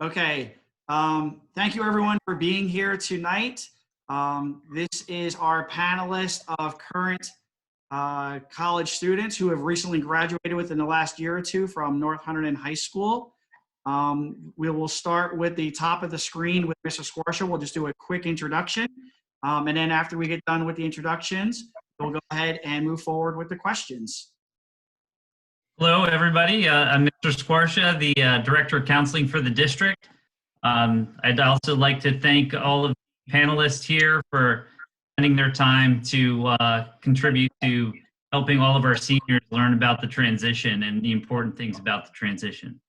Okay. Thank you everyone for being here tonight. This is our panelist of current college students who have recently graduated within the last year or two from North Hunterdon High School. We will start with the top of the screen with Mr. Squarsha. We'll just do a quick introduction. And then after we get done with the introductions, we'll go ahead and move forward with the questions. Hello, everybody. I'm Mr. Squarsha, the Director of Counseling for the district. I'd also like to thank all of the panelists here for spending their time to contribute to helping all of our seniors learn about the transition and the important things about the transition.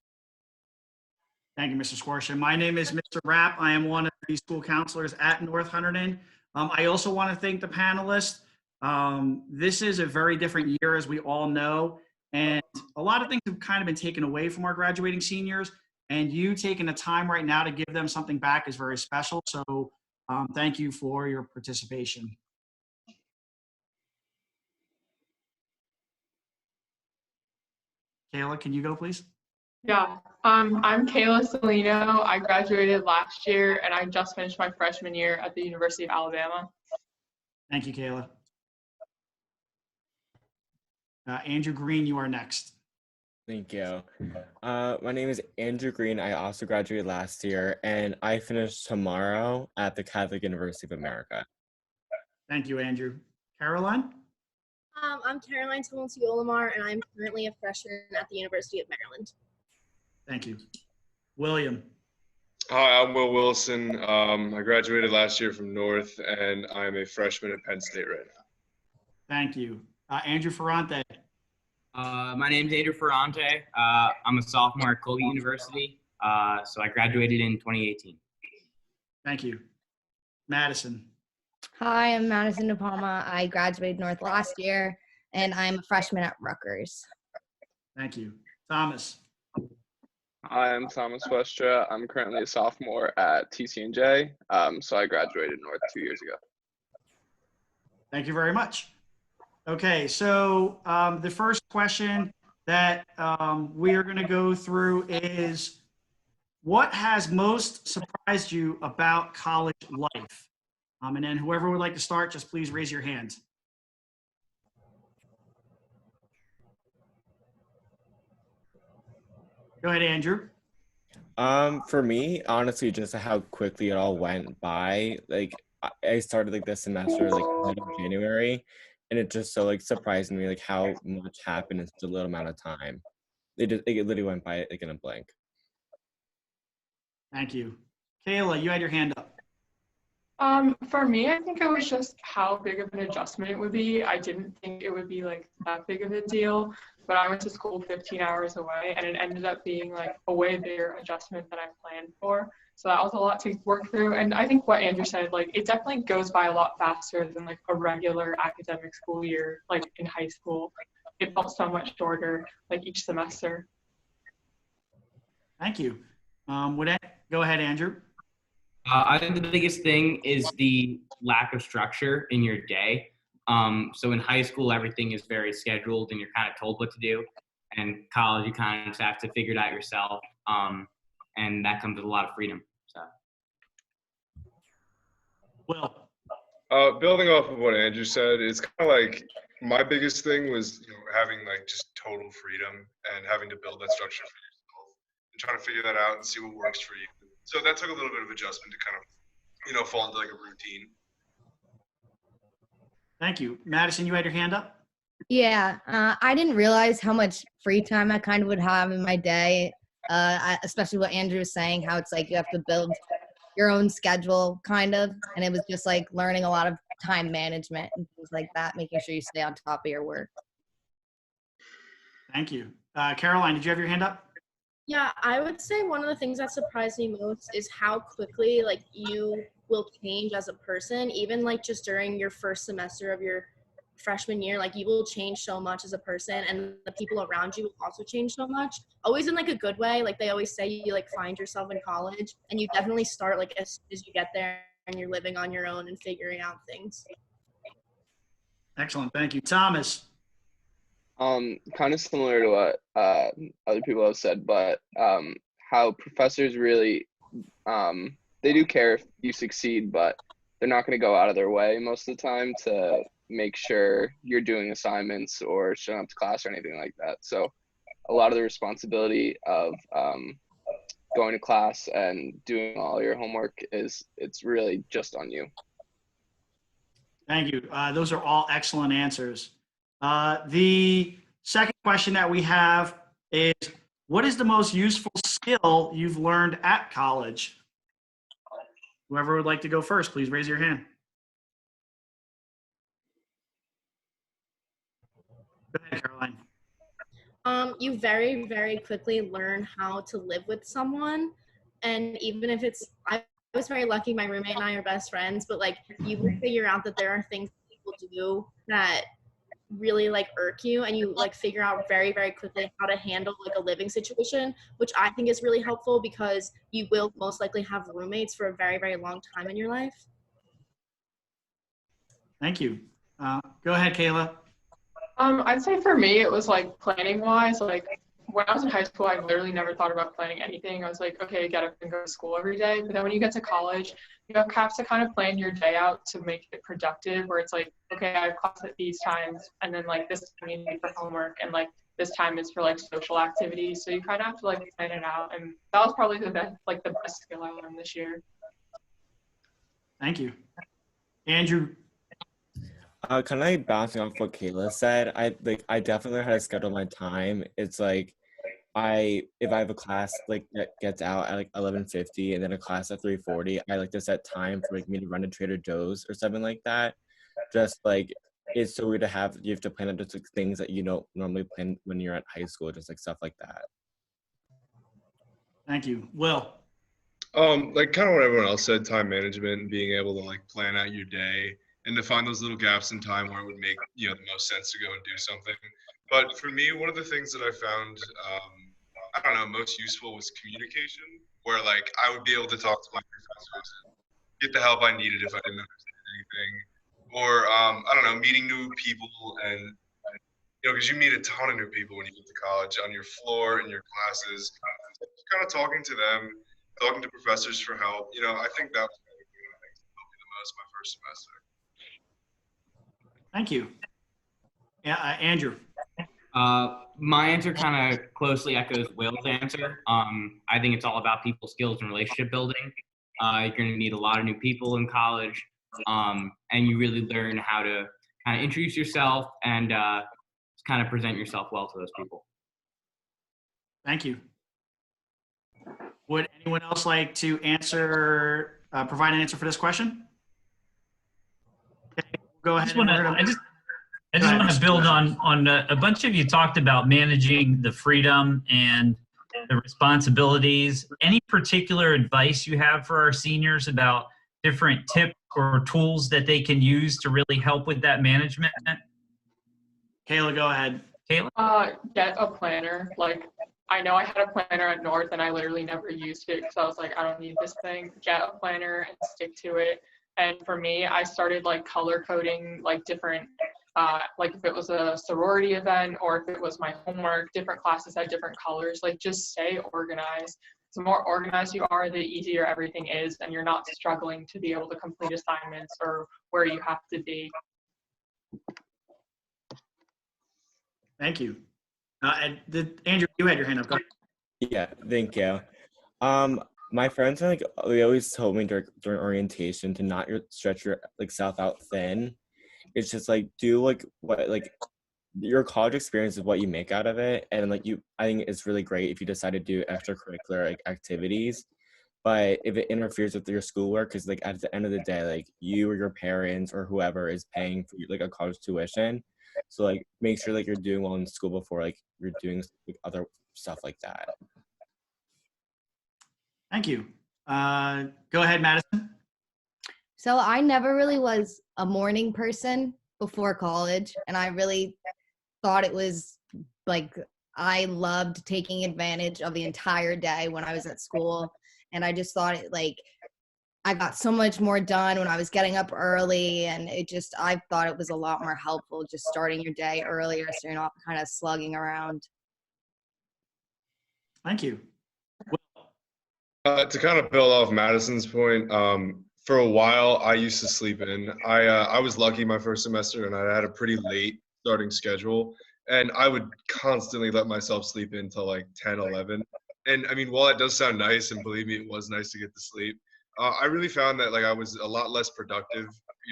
Thank you, Mr. Squarsha. My name is Mr. Rapp. I am one of the school counselors at North Hunterdon. I also want to thank the panelists. This is a very different year, as we all know, and a lot of things have kind of been taken away from our graduating seniors, and you taking the time right now to give them something back is very special. So thank you for your participation. Kayla, can you go, please? Yeah, I'm Kayla Salino. I graduated last year and I just finished my freshman year at the University of Alabama. Thank you, Kayla. Andrew Green, you are next. Thank you. My name is Andrew Green. I also graduated last year, and I finish tomorrow at the Catholic University of America. Thank you, Andrew. Caroline? I'm Caroline Tolonsi-Olamar, and I'm currently a freshman at the University of Maryland. Thank you. William? Hi, I'm Will Wilson. I graduated last year from North, and I'm a freshman at Penn State right now. Thank you. Andrew Ferrante? My name is Andrew Ferrante. I'm a sophomore at Colgate University, so I graduated in 2018. Thank you. Madison? Hi, I'm Madison DePalma. I graduated North last year, and I'm a freshman at Rutgers. Thank you. Thomas? Hi, I'm Thomas Westra. I'm currently a sophomore at TCNJ, so I graduated North 2 years ago. Thank you very much. Okay, so the first question that we are going to go through is, what has most surprised you about college life? And then whoever would like to start, just please raise your hand. Go ahead, Andrew. For me, honestly, just how quickly it all went by. Like, I started like this semester like end of January, and it just so like surprised me like how much happened in such a little amount of time. It literally went by like in a blink. Thank you. Kayla, you had your hand up. For me, I think it was just how big of an adjustment it would be. I didn't think it would be like that big of a deal, but I went to school 15 hours away, and it ended up being like a way bigger adjustment than I planned for. So that was a lot to work through. And I think what Andrew said, like, it definitely goes by a lot faster than like a regular academic school year, like in high school. It felt so much shorter, like each semester. Thank you. Go ahead, Andrew. I think the biggest thing is the lack of structure in your day. So in high school, everything is very scheduled and you're kind of told what to do. And college, you kind of just have to figure it out yourself. And that comes with a lot of freedom. So. Will? Building off of what Andrew said, it's kind of like my biggest thing was having like just total freedom and having to build that structure for yourself and trying to figure that out and see what works for you. So that took a little bit of adjustment to kind of, fall into like a routine. Thank you. Madison, you had your hand up? Yeah, I didn't realize how much free time I kind of would have in my day, especially what Andrew was saying, how it's like you have to build your own schedule kind of, and it was just like learning a lot of time management and things like that, making sure you stay on top of your work. Thank you. Caroline, did you have your hand up? Yeah, I would say one of the things that surprised me most is how quickly like you will change as a person, even like just during your first semester of your freshman year. Like, you will change so much as a person, and the people around you will also change so much, always in like a good way. Like, they always say you like find yourself in college, and you definitely start like as soon as you get there and you're living on your own and figuring out things. Excellent. Thank you. Thomas? Kind of similar to what other people have said, but how professors really they do care if you succeed, but they're not going to go out of their way most of the time to make sure you're doing assignments or showing up to class or anything like that. So a lot of the responsibility of going to class and doing all your homework it's really just on you. Thank you. Those are all excellent answers. The second question that we have is, what is the most useful skill you've learned at college? Whoever would like to go first, please raise your hand. Go ahead, Caroline. You very, very quickly learn how to live with someone. And even if I was very lucky, my roommate and I are best friends, but like you will figure out that there are things people do that really like irk you, and you like figure out very, very quickly how to handle like a living situation, which I think is really helpful because you will most likely have roommates for a very, very long time in your life. Thank you. Go ahead, Kayla. I'd say for me, it was like planning wise. Like when I was in high school, I literally never thought about planning anything. I was like, okay, get up and go to school every day. But then when you get to college, you have to kind of plan your day out to make it productive, where it's like, okay, I have class at these times, and then like this time you need for homework, and like this time is for like social activities. So you kind of have to like plan it out. And that was probably the best skill I learned this year. Thank you. Andrew. Kind of like bouncing off what Kayla said, I definitely learned how to schedule my time. It's like if I have a class like that gets out at like 11:50 and then a class at 3:40, I like to set time for like me to run to Trader Joe's or something like that. Just like it's so weird to have you have to plan out just like things that you don't normally plan when you're at high school, just like stuff like that. Thank you. Will. Like kind of what everyone else said, time management and being able to like plan out your day and to find those little gaps in time where it would make the most sense to go and do something. But for me, one of the things that I found I don't know most useful was communication, where like I would be able to talk to my professors and get the help I needed if I didn't understand anything, or I don't know, meeting new people and because you meet a ton of new people when you get to college on your floor in your classes, just kind of talking to them, talking to professors for help. I think that was one of the things that helped me the most my first semester. Thank you. Yeah, Andrew. My answer kind of closely echoes Will's answer. I think it's all about people skills and relationship building. You're going to meet a lot of new people in college, and you really learn how to kind of introduce yourself and kind of present yourself well to those people. Thank you. Would anyone else like to provide an answer for this question? Okay, go ahead. I just want to build on a bunch of you talked about managing the freedom and the responsibilities. Any particular advice you have for our seniors about different tips or tools that they can use to really help with that management? Kayla, go ahead. Kayla? Get a planner. Like, I know I had a planner at North and I literally never used it because I was like, I don't need this thing. Get a planner and stick to it. And for me, I started like color coding like different like if it was a sorority event or if it was my homework, different classes had different colors. Like just stay organized. The more organized you are, the easier everything is, and you're not struggling to be able to complete assignments or where you have to be. Thank you. Andrew, you had your hand up. Go ahead. Yeah, thank you. My friends are like they always told me during orientation to not stretch your like self out thin. It's just like do like what like your college experience is what you make out of it, and like I think it's really great if you decide to do extracurricular like activities, but if it interferes with your schoolwork, because like at the end of the day, like you or your parents or whoever is paying for like a college tuition, so like make sure like you're doing well in school before like you're doing like, other stuff like that. Thank you. Go ahead, Madison. So I never really was a morning person before college, and I really thought it was like I loved taking advantage of the entire day when I was at school, and I just thought it like I got so much more done when I was getting up early, and I thought it was a lot more helpful just starting your day earlier so you're not kind of slugging around. Thank you. Well, To kind of build off Madison's point, for a while I used to sleep in. I was lucky my first semester, and I had a pretty late starting schedule, and I would constantly let myself sleep in till like 10, 11. And I mean, while it does sound nice, and believe me, it was nice to get to sleep, I really found that like I was a lot less productive,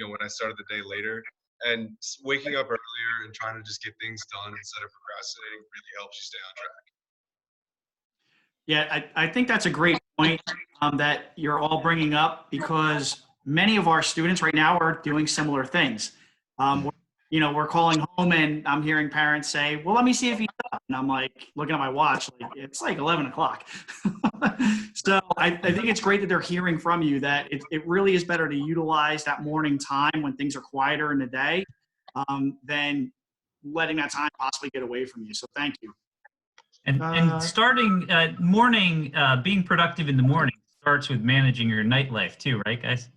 when I started the day later. And waking up earlier and trying to just get things done instead of procrastinating really helps you stay on track. Yeah, I think that's a great point that you're all bringing up, because many of our students right now are doing similar things. We're calling home and I'm hearing parents say, well, let me see if he's up. And I'm like, looking at my watch, like it's like 11 o'clock. So I think it's great that they're hearing from you that it really is better to utilize that morning time when things are quieter in the day than letting that time possibly get away from you. So thank you. And starting being productive in the morning starts with managing your nightlife too, right, guys?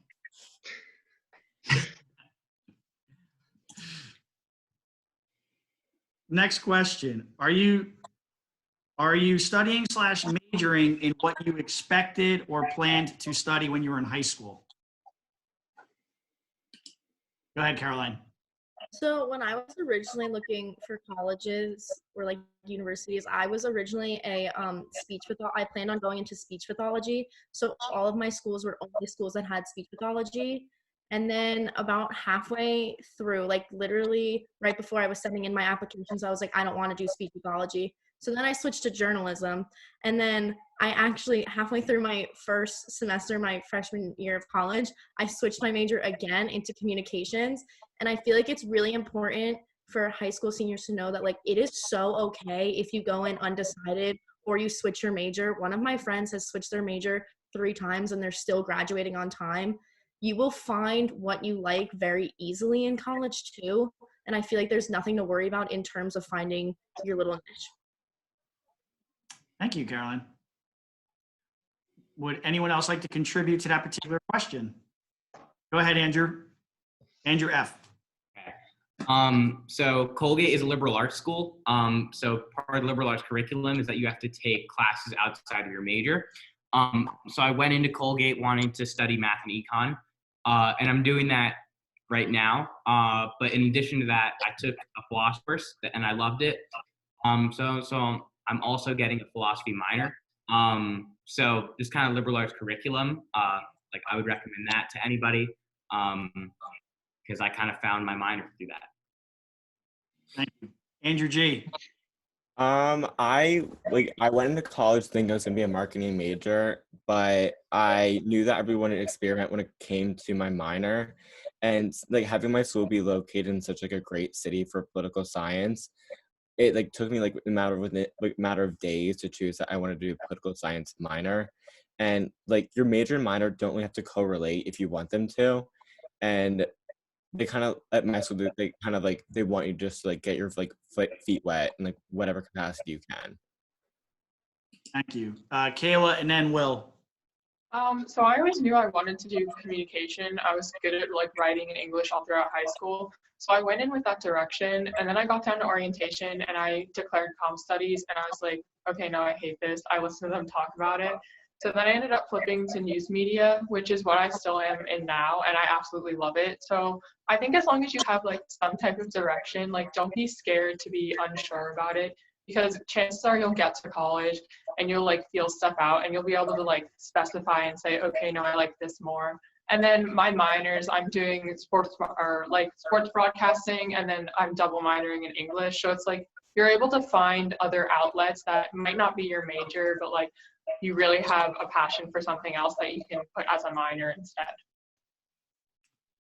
Next question. Are you studying / majoring in what you expected or planned to study when you were in high school? Go ahead, Caroline. So when I was originally looking for colleges or like universities, I was originally a speech pathology. I planned on going into speech pathology. So all of my schools were only schools that had speech pathology. And then about halfway through, like literally right before I was sending in my applications, I was like, I don't want to do speech pathology. So then I switched to journalism. And then I actually, halfway through my first semester, my freshman year of college, I switched my major again into communications. And I feel like it's really important for high school seniors to know that like it is so okay if you go in undecided or you switch your major. One of my friends has switched their major 3 times and they're still graduating on time. You will find what you like very easily in college too. And I feel like there's nothing to worry about in terms of finding your little niche. Thank you, Caroline. Would anyone else like to contribute to that particular question? Go ahead, Andrew. Andrew F. So Colgate is a liberal arts school. So part of the liberal arts curriculum is that you have to take classes outside of your major. So I went into Colgate wanting to study math and econ, and I'm doing that right now. But in addition to that, I took a philosophy course and I loved it. So I'm also getting a philosophy minor. So this kind of liberal arts curriculum, like I would recommend that to anybody, because I kind of found my minor through that. Thank you. Andrew G. I went into college thinking I was gonna be a marketing major, but I knew that everyone would experiment when it came to my minor, and like having my school be located in such like a great city for political science, it like took me like a matter of days to choose that I want to do a political science minor, and like your major and minor don't really have to correlate if you want them to, and they kind of at my school they kind of like they want you just to like get your like feet wet in like whatever capacity you can. Thank you. Kayla and then Will. So I always knew I wanted to do communication. I was good at like writing and English all throughout high school. So I went in with that direction, and then I got down to orientation and I declared comm studies, and I was like, okay, no, I hate this. I listened to them talk about it. So then I ended up flipping to news media, which is what I still am in now, and I absolutely love it. So I think as long as you have like some type of direction, like don't be scared to be unsure about it, because chances are you'll get to college and you'll like feel stuff out and you'll be able to like specify and say, okay, no, I like this more. And then my minors, I'm doing sports broadcasting, and then I'm double minoring in English. So it's like you're able to find other outlets that might not be your major, but like you really have a passion for something else that you can put as a minor instead.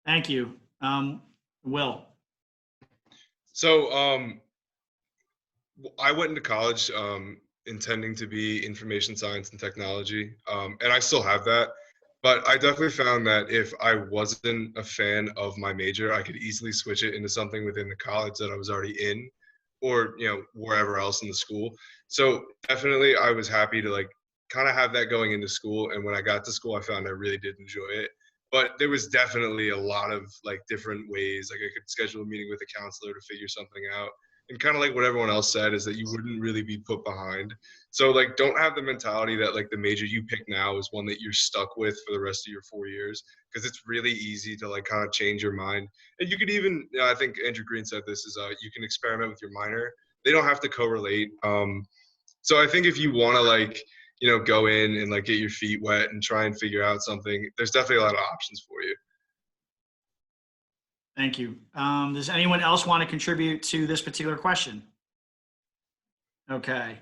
Thank you. Will. So I went into college intending to be information science and technology, and I still have that. But I definitely found that if I wasn't a fan of my major, I could easily switch it into something within the college that I was already in, or wherever else in the school. So definitely, I was happy to like kind of have that going into school. And when I got to school, I found I really did enjoy it. But there was definitely a lot of like different ways. Like I could schedule a meeting with a counselor to figure something out. And kind of like what everyone else said is that you wouldn't really be put behind. So like, don't have the mentality that like the major you pick now is one that you're stuck with for the rest of your 4 years, because it's really easy to like kind of change your mind. And you could even, I think Andrew Green said this, is you can experiment with your minor. They don't have to correlate. So I think if you want to like, go in and like get your feet wet and try and figure out something, there's definitely a lot of options for you. Thank you. Does anyone else want to contribute to this particular question? Okay.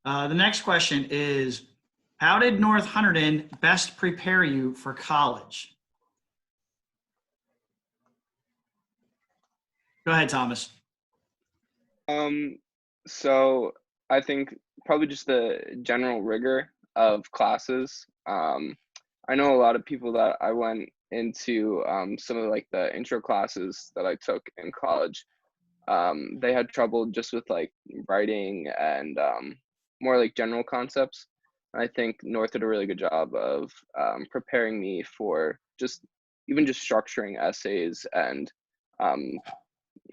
The next question is, how did North Hunterdon best prepare you for college? Go ahead, Thomas. So I think probably just the general rigor of classes. I know a lot of people that I went into some of like the intro classes that I took in college. They had trouble just with like writing and more like general concepts. I think North did a really good job of preparing me for just structuring essays and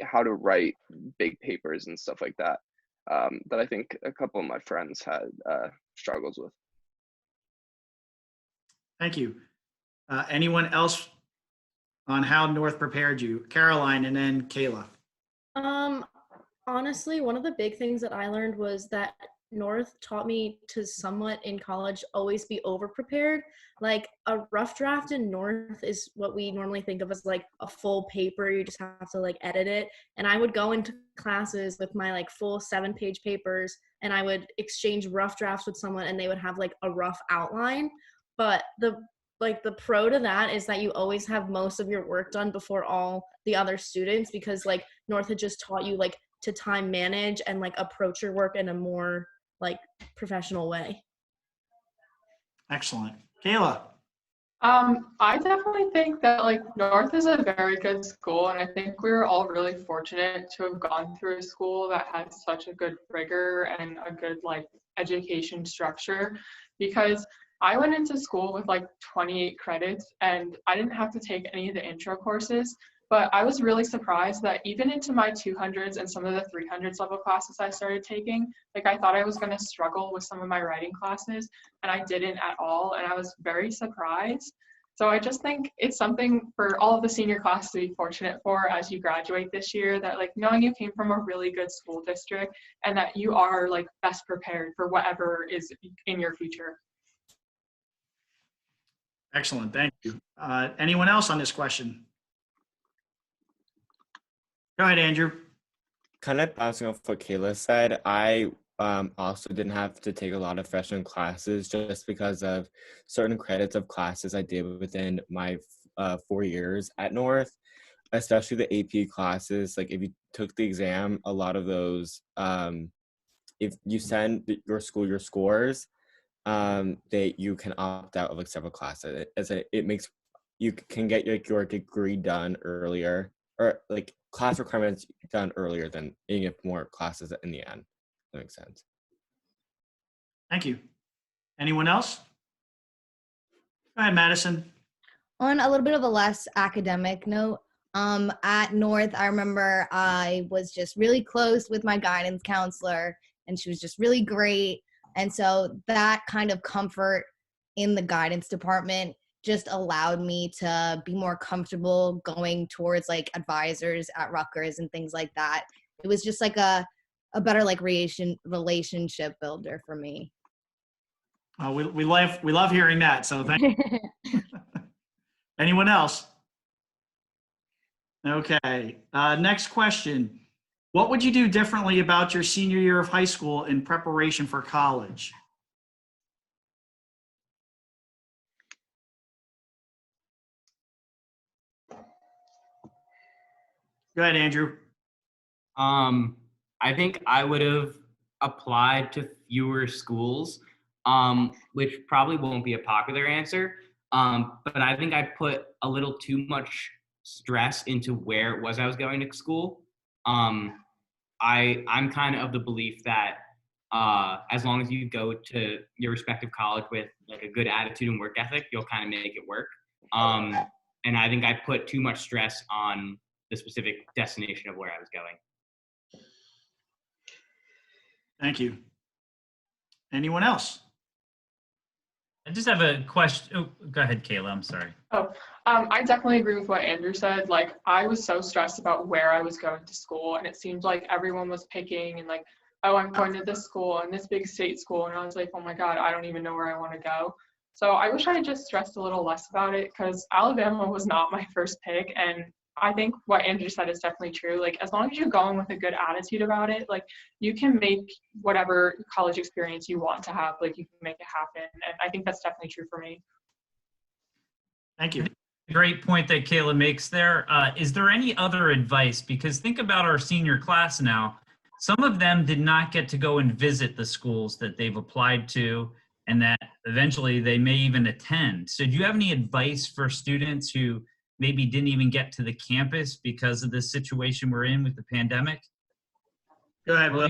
how to write big papers and stuff like that. That I think a couple of my friends had struggles with. Thank you. Anyone else on how North prepared you? Caroline and then Kayla. Honestly, one of the big things that I learned was that North taught me to somewhat in college always be over prepared. Like a rough draft in North is what we normally think of as like a full paper. You just have to like edit it. And I would go into classes with my like full 7-page papers, and I would exchange rough drafts with someone and they would have like a rough outline. But the pro to that is that you always have most of your work done before all the other students, because like North had just taught you like to time manage and like approach your work in a more like professional way. Excellent. Kayla. I definitely think that like North is a very good school, and I think we were all really fortunate to have gone through a school that has such a good rigor and a good like education structure, because I went into school with like 28 credits and I didn't have to take any of the intro courses, but I was really surprised that even into my 200s and some of the 300s level classes I started taking, like I thought I was going to struggle with some of my writing classes, and I didn't at all, and I was very surprised. So I just think it's something for all of the senior class to be fortunate for as you graduate this year, that like knowing you came from a really good school district and that you are like best prepared for whatever is in your future. Excellent. Thank you. Anyone else on this question? Go ahead, Andrew. Kind of bouncing off what Kayla said, I also didn't have to take a lot of freshman classes just because of certain credits of classes I did within my 4 years at North, especially the AP classes. Like if you took the exam, a lot of those, if you send your school your scores, that you can opt out of like several classes. It makes you can get like your degree done earlier, or like class requirements done earlier than you get more classes in the end. That makes sense. Thank you. Anyone else? Go ahead, Madison. On a little bit of a less academic note, at North, I remember I was just really close with my guidance counselor, and she was just really great. And so that kind of comfort in the guidance department just allowed me to be more comfortable going towards like advisors at Rutgers and things like that. It was just like a better like relationship builder for me. We love hearing that. So thank you. Anyone else? Okay. Next question. What would you do differently about your senior year of high school in preparation for college? Go ahead, Andrew. I think I would have applied to fewer schools, which probably won't be a popular answer. But I think I put a little too much stress into where it was I was going to school. I'm kind of the belief that as long as you go to your respective college with like a good attitude and work ethic, you'll kind of make it work. And I think I put too much stress on the specific destination of where I was going. Thank you. Anyone else? I just have a question. Oh, go ahead, Kayla. I'm sorry. I definitely agree with what Andrew said. Like, I was so stressed about where I was going to school, and it seemed like everyone was picking and like, oh, I'm going to this school and this big state school, and I was like, oh my God, I don't even know where I want to go. So I wish I had just stressed a little less about it, because Alabama was not my first pick, and I think what Andrew said is definitely true. Like, as long as you go in with a good attitude about it, like, you can make whatever college experience you want to have, like, you can make it happen. And I think that's definitely true for me. Thank you. Great point that Kayla makes there. Is there any other advice? Because think about our senior class now. Some of them did not get to go and visit the schools that they've applied to and that eventually they may even attend. So do you have any advice for students who maybe didn't even get to the campus because of this situation we're in with the pandemic? Go ahead, Will.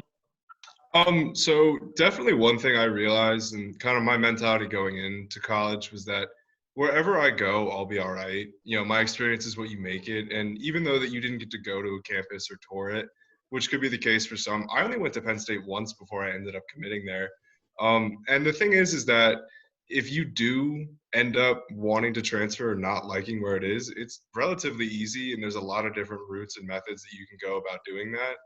So definitely one thing I realized, and kind of my mentality going into college, was that wherever I go, I'll be all right. You know, my experience is what you make it. And even though that you didn't get to go to a campus or tour it, which could be the case for some, I only went to Penn State once before I ended up committing there. And the thing is that if you do end up wanting to transfer or not liking where it is, it's relatively easy, and there's a lot of different routes and methods that you can go about doing that.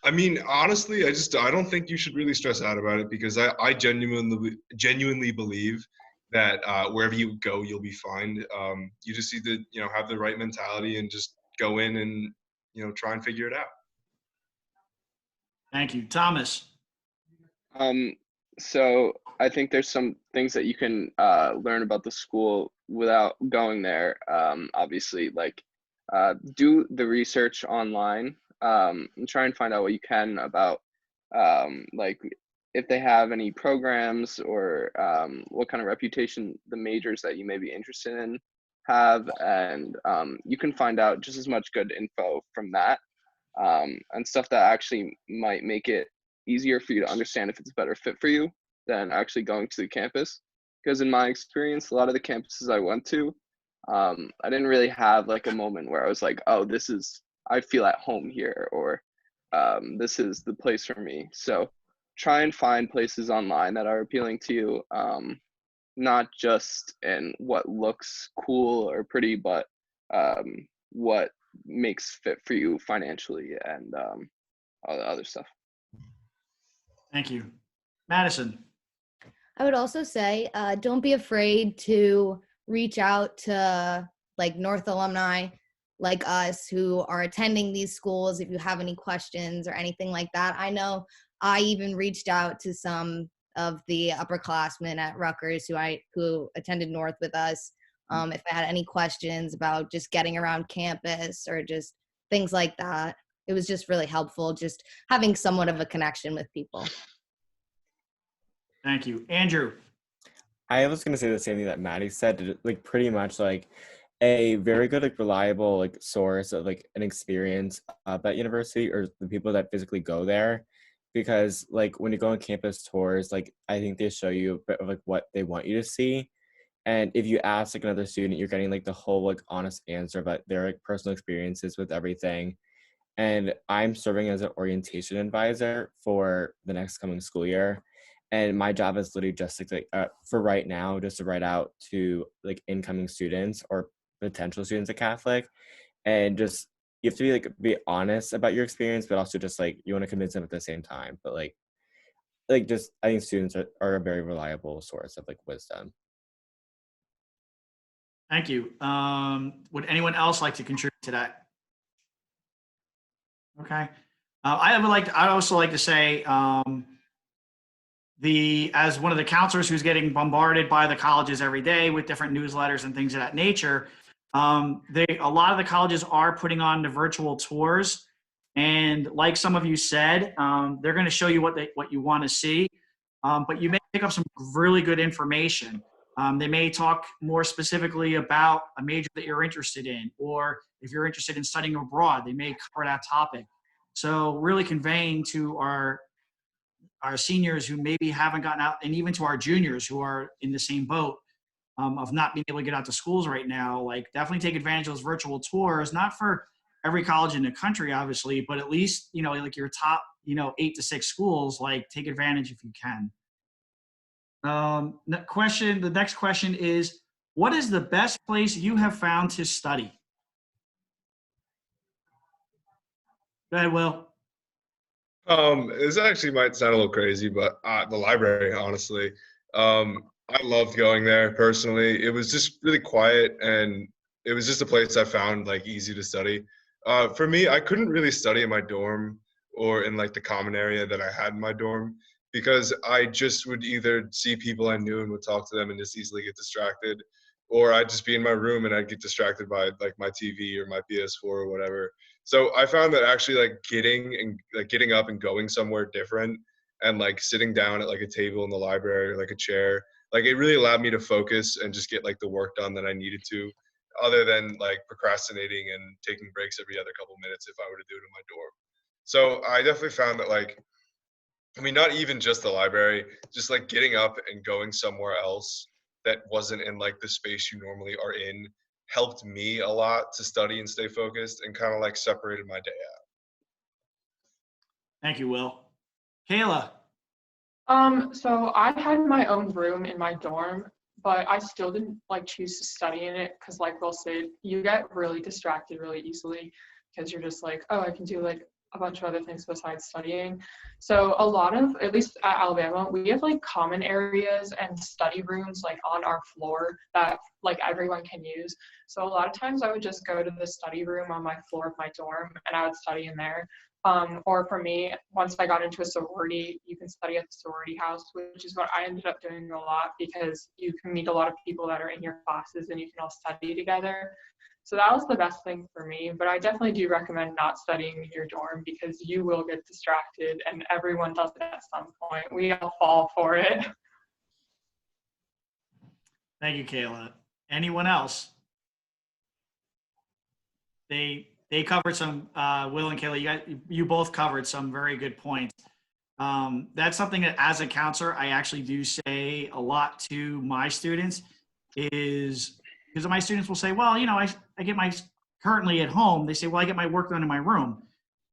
I mean, honestly, I don't think you should really stress out about it, because I genuinely believe that wherever you go, you'll be fine. You just need to, have the right mentality and just go in and, try and figure it out. Thank you. Thomas. So I think there's some things that you can learn about the school without going there. Obviously, like do the research online and try and find out what you can about like if they have any programs or what kind of reputation the majors that you may be interested in have, and you can find out just as much good info from that and stuff that actually might make it easier for you to understand if it's a better fit for you than actually going to the campus. Because in my experience, a lot of the campuses I went to, I didn't really have like a moment where I was like, oh, I feel at home here, or this is the place for me. So try and find places online that are appealing to you, not just in what looks cool or pretty, but what makes fit for you financially and all the other stuff. Thank you. Madison. I would also say, don't be afraid to reach out to like North alumni like us who are attending these schools if you have any questions or anything like that. I know I even reached out to some of the upperclassmen at Rutgers who attended North with us, if I had any questions about just getting around campus or just things like that. It was just really helpful just having somewhat of a connection with people. Thank you. Andrew. I was going to say the same thing that Maddie said, like pretty much like a very good, like reliable, like source of like an experience at university or the people that physically go there. Because like when you go on campus tours, like I think they show you a bit of like what they want you to see. And if you ask like another student, you're getting like the whole like honest answer about their like personal experiences with everything. And I'm serving as an orientation advisor for the next coming school year. And my job is literally just like for right now, just to write out to like incoming students or potential students at Catholic, and just you have to be honest about your experience, but also just like you want to convince them at the same time. But like just I think students are a very reliable source of like wisdom. Thank you. Would anyone else like to contribute to that? Okay. I'd also like to say, as one of the counselors who's getting bombarded by the colleges every day with different newsletters and things of that nature, a lot of the colleges are putting on the virtual tours, and like some of you said, they're going to show you what you want to see, but you may pick up some really good information. They may talk more specifically about a major that you're interested in, or if you're interested in studying abroad, they may cover that topic. So really conveying to our seniors who maybe haven't gotten out, and even to our juniors who are in the same boat of not being able to get out to schools right now, like definitely take advantage of those virtual tours, not for every college in the country, obviously, but at least, like your top 8 to 6 schools, like take advantage if you can. The next question is, what is the best place you have found to study? Go ahead, Will. This actually might sound a little crazy, but the library, honestly, I loved going there personally. It was just really quiet, and it was just a place I found like easy to study. For me, I couldn't really study in my dorm or in like the common area that I had in my dorm because I just would either see people I knew and would talk to them and just easily get distracted, or I'd just be in my room and I'd get distracted by like my TV or my PS4 or whatever. So I found that actually like getting up and going somewhere different and like sitting down at like a table in the library or like a chair, like it really allowed me to focus and just get like the work done that I needed to, other than like procrastinating and taking breaks every other couple minutes if I were to do it in my dorm. So I definitely found that like, I mean, not even just the library, just like getting up and going somewhere else that wasn't in like the space you normally are in helped me a lot to study and stay focused and kind of like separated my day out. Thank you, Will. Kayla. So I had my own room in my dorm, but I still didn't like choose to study in it because, like Will said, you get really distracted really easily because you're just like, oh, I can do like a bunch of other things besides studying. So a lot of, at least at Alabama, we have like common areas and study rooms like on our floor that like everyone can use. So a lot of times I would just go to the study room on my floor of my dorm and I would study in there. Or for me, once I got into a sorority, you can study at the sorority house, which is what I ended up doing a lot because you can meet a lot of people that are in your classes and you can all study together. So that was the best thing for me, but I definitely do recommend not studying in your dorm because you will get distracted and everyone does it at some point. We all fall for it. Thank you, Kayla. Anyone else? They covered some, Will and Kayla, you both covered some very good points. That's something that as a counselor, I actually do say a lot to my students is because my students will say, well, I get my, currently at home, they say, well, I get my work done in my room.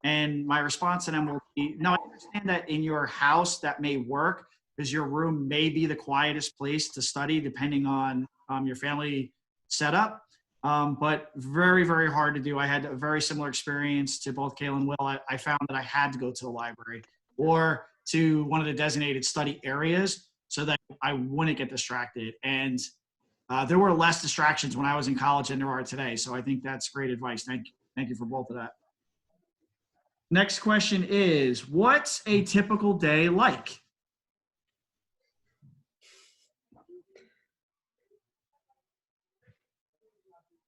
And my response to them will be, no, I understand that in your house that may work because your room may be the quietest place to study depending on your family setup. But very, very hard to do. I had a very similar experience to both Kayla and Will. I found that I had to go to the library or to one of the designated study areas so that I wouldn't get distracted. And there were less distractions when I was in college than there are today. So I think that's great advice. Thank you for both of that. Next question is, what's a typical day like?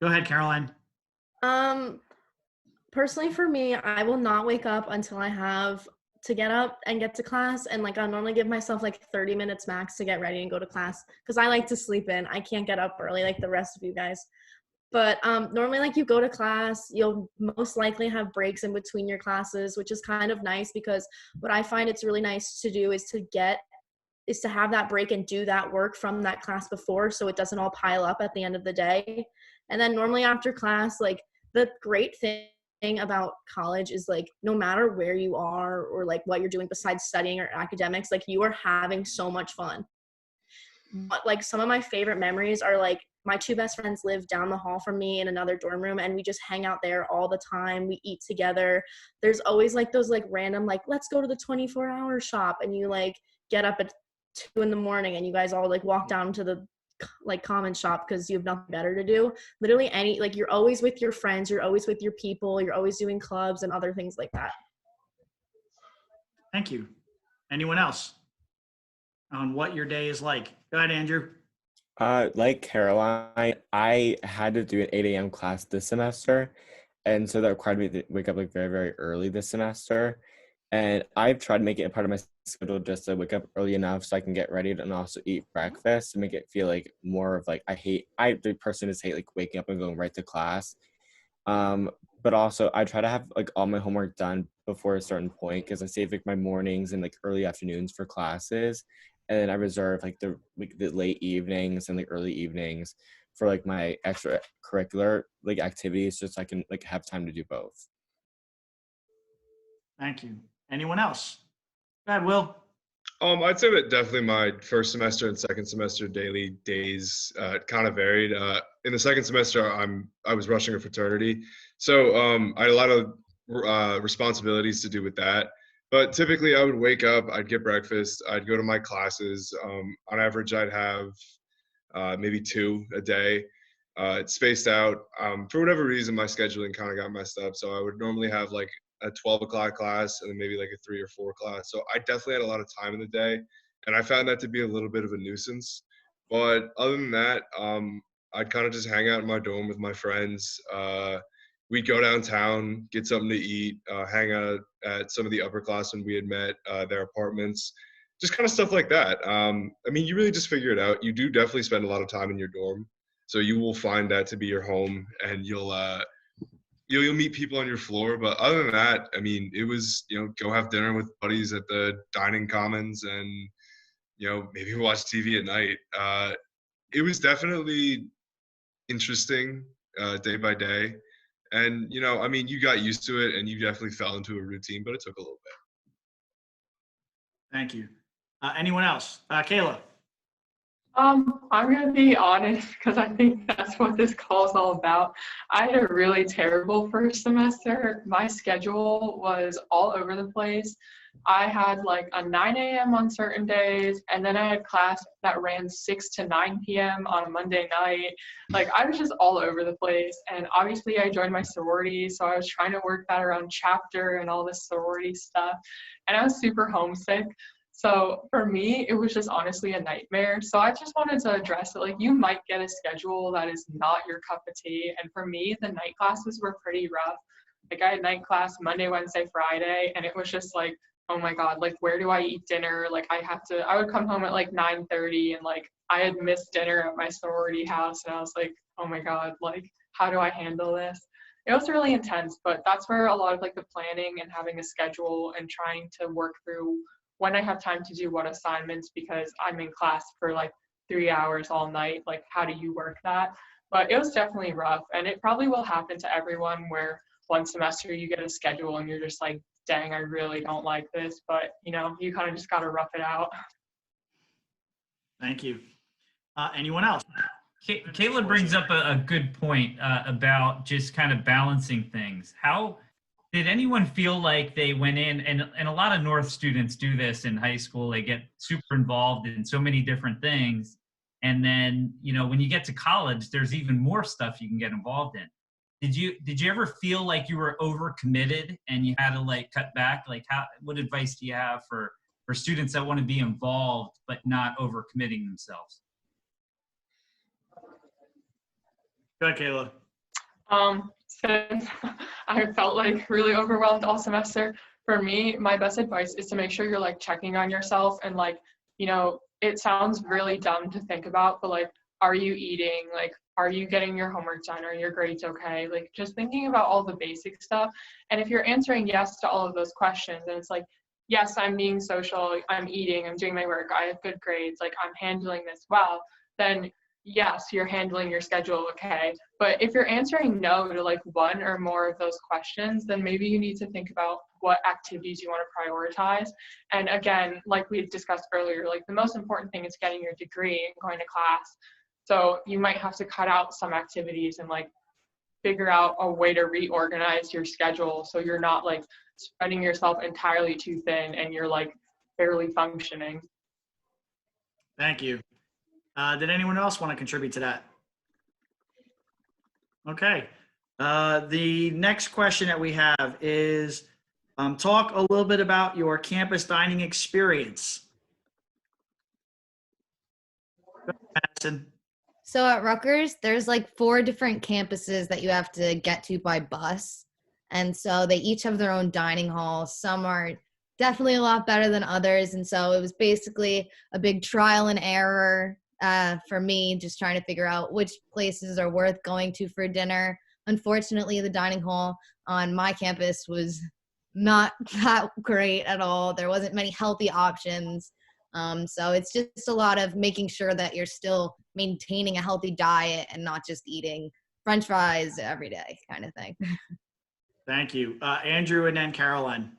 Go ahead, Caroline. Personally for me, I will not wake up until I have to get up and get to class, and like I'll normally give myself like 30 minutes max to get ready and go to class because I like to sleep in. I can't get up early like the rest of you guys. But normally like you go to class, you'll most likely have breaks in between your classes, which is kind of nice because what I find it's really nice to do is to have that break and do that work from that class before so it doesn't all pile up at the end of the day. And then normally after class, like the great thing about college is like no matter where you are or like what you're doing besides studying or academics, like you are having so much fun. But like some of my favorite memories are like my two best friends live down the hall from me in another dorm room and we just hang out there all the time. We eat together. There's always like those like random like let's go to the 24-hour shop and you like get up at 2 a.m. and you guys all like walk down to the like common shop because you have nothing better to do. Literally any like you're always with your friends, you're always with your people, you're always doing clubs and other things like that. Thank you. Anyone else on what your day is like? Go ahead, Andrew. Like Caroline, I had to do an 8 a.m. class this semester, and so that required me to wake up like very, very early this semester. And I've tried to make it a part of my schedule just to wake up early enough so I can get ready and also eat breakfast to make it feel like more of like I the person just hate like waking up and going right to class. But also I try to have like all my homework done before a certain point because I save like my mornings and like early afternoons for classes, and then I reserve like the late evenings and the early evenings for like my extracurricular like activities just so I can like have time to do both. Thank you. Anyone else? Go ahead, Will. I'd say that definitely my first semester and second semester daily days kind of varied. In the second semester, I was rushing a fraternity, so I had a lot of responsibilities to do with that. But typically, I would wake up, I'd get breakfast, I'd go to my classes. On average, I'd have maybe 2 a day. It's spaced out. For whatever reason, my scheduling kind of got messed up, so I would normally have like a 12 o'clock class and then maybe like a 3 or 4 class. So I definitely had a lot of time in the day, and I found that to be a little bit of a nuisance. But other than that, I'd kind of just hang out in my dorm with my friends. We'd go downtown, get something to eat, hang out at some of the upperclassmen we had met, their apartments, just kind of stuff like that. I mean, you really just figure it out. You do definitely spend a lot of time in your dorm, so you will find that to be your home, and you'll meet people on your floor. But other than that, I mean, it was, go have dinner with buddies at the dining commons and, maybe watch TV at night. It was definitely interesting day by day. And, I mean, you got used to it and you definitely fell into a routine, but it took a little bit. Thank you. Anyone else? Kayla. I'm gonna be honest because I think that's what this call is all about. I had a really terrible first semester. My schedule was all over the place. I had like a 9 a.m. on certain days, and then I had class that ran 6 to 9 p.m. on a Monday night. Like, I was just all over the place. And obviously I joined my sorority, so I was trying to work that around chapter and all this sorority stuff. And I was super homesick. So for me, it was just honestly a nightmare. So I just wanted to address it. Like, you might get a schedule that is not your cup of tea. And for me, the night classes were pretty rough. Like, I had night class Monday, Wednesday, Friday, and it was just like, oh my God, like, where do I eat dinner? Like, I would come home at like 9:30, and like, I had missed dinner at my sorority house. And I was like, oh my God, like, how do I handle this? It was really intense, but that's where a lot of like the planning and having a schedule and trying to work through when I have time to do what assignments, because I'm in class for like 3 hours all night. Like, how do you work that? But it was definitely rough, and it probably will happen to everyone where one semester you get a schedule and you're just like, dang, I really don't like this, but you kind of just got to rough it out. Thank you. Anyone else? Kayla brings up a good point about just kind of balancing things. How did anyone feel like they went in, and a lot of North students do this in high school, they get super involved in so many different things. And then, when you get to college, there's even more stuff you can get involved in. Did you ever feel like you were overcommitted and you had to like cut back? Like, what advice do you have for students that want to be involved but not overcommitting themselves? Go ahead, Kayla. Since I felt like really overwhelmed all semester, for me, my best advice is to make sure you're like checking on yourself and like, it sounds really dumb to think about, but like, are you eating? Like, are you getting your homework done? Are your grades okay? Like, just thinking about all the basic stuff. And if you're answering yes to all of those questions, and it's like, yes, I'm being social, I'm eating, I'm doing my work, I have good grades, like I'm handling this well, then yes, you're handling your schedule okay. But if you're answering no to like one or more of those questions, then maybe you need to think about what activities you want to prioritize. And again, like we discussed earlier, like the most important thing is getting your degree and going to class. So you might have to cut out some activities and like figure out a way to reorganize your schedule so you're not like spreading yourself entirely too thin and you're like barely functioning. Thank you. Did anyone else want to contribute to that? Okay. The next question that we have is talk a little bit about your campus dining experience. Madison. So at Rutgers, there's like 4 different campuses that you have to get to by bus. And so they each have their own dining hall. Some are definitely a lot better than others. And so it was basically a big trial and error for me, just trying to figure out which places are worth going to for dinner. Unfortunately, the dining hall on my campus was not that great at all. There wasn't many healthy options. So it's just a lot of making sure that you're still maintaining a healthy diet and not just eating French fries every day kind of thing. Thank you. Andrew and then Caroline.